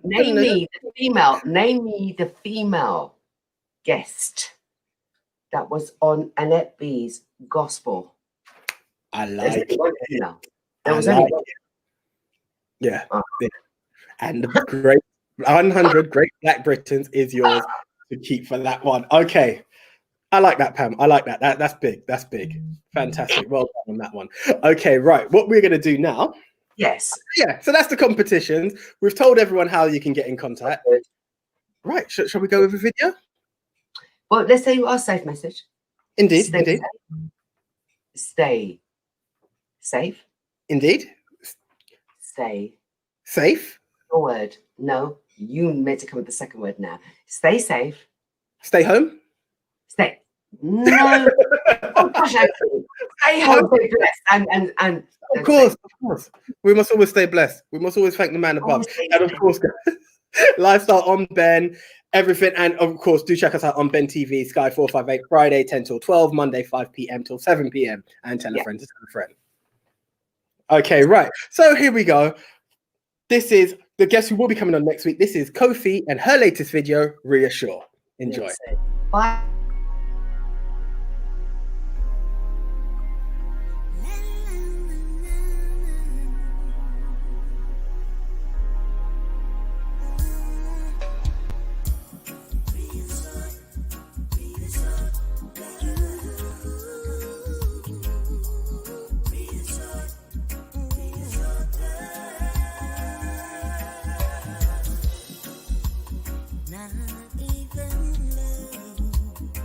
Name me the female guest that was on Annette B's Gospel. I like it. No, there was only one. Yeah. And the great 100 Great Black Britons is yours to keep for that one. Okay. I like that, Pam. I like that. That's big. That's big. Fantastic. Well done on that one. Okay, right. What we're going to do now. Yes. Yeah. So that's the competitions. We've told everyone how you can get in contact. Right. Shall we go with a video? Well, let's say our safe message. Indeed. Stay Indeed. Safe. Stay safe. Indeed. Stay safe. Your word. No, you meant to come with the second word now. Stay safe. Stay home. Stay. No. Oh gosh, stay home. Stay blessed. And of course. We must always stay blessed. We must always thank the man above. And of course, Lifestyle on Ben, everything. And of course, do check us out on Ben TV, Sky 458, Friday 10 till 12, Monday 5 p.m. till 7 p.m. And tell a friend to tell a friend. Okay, right. So here we go. This is the guest who will be coming on next week. This is Kofi and her latest video, Reassure. Enjoy. Bye. Not even love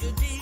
you deep.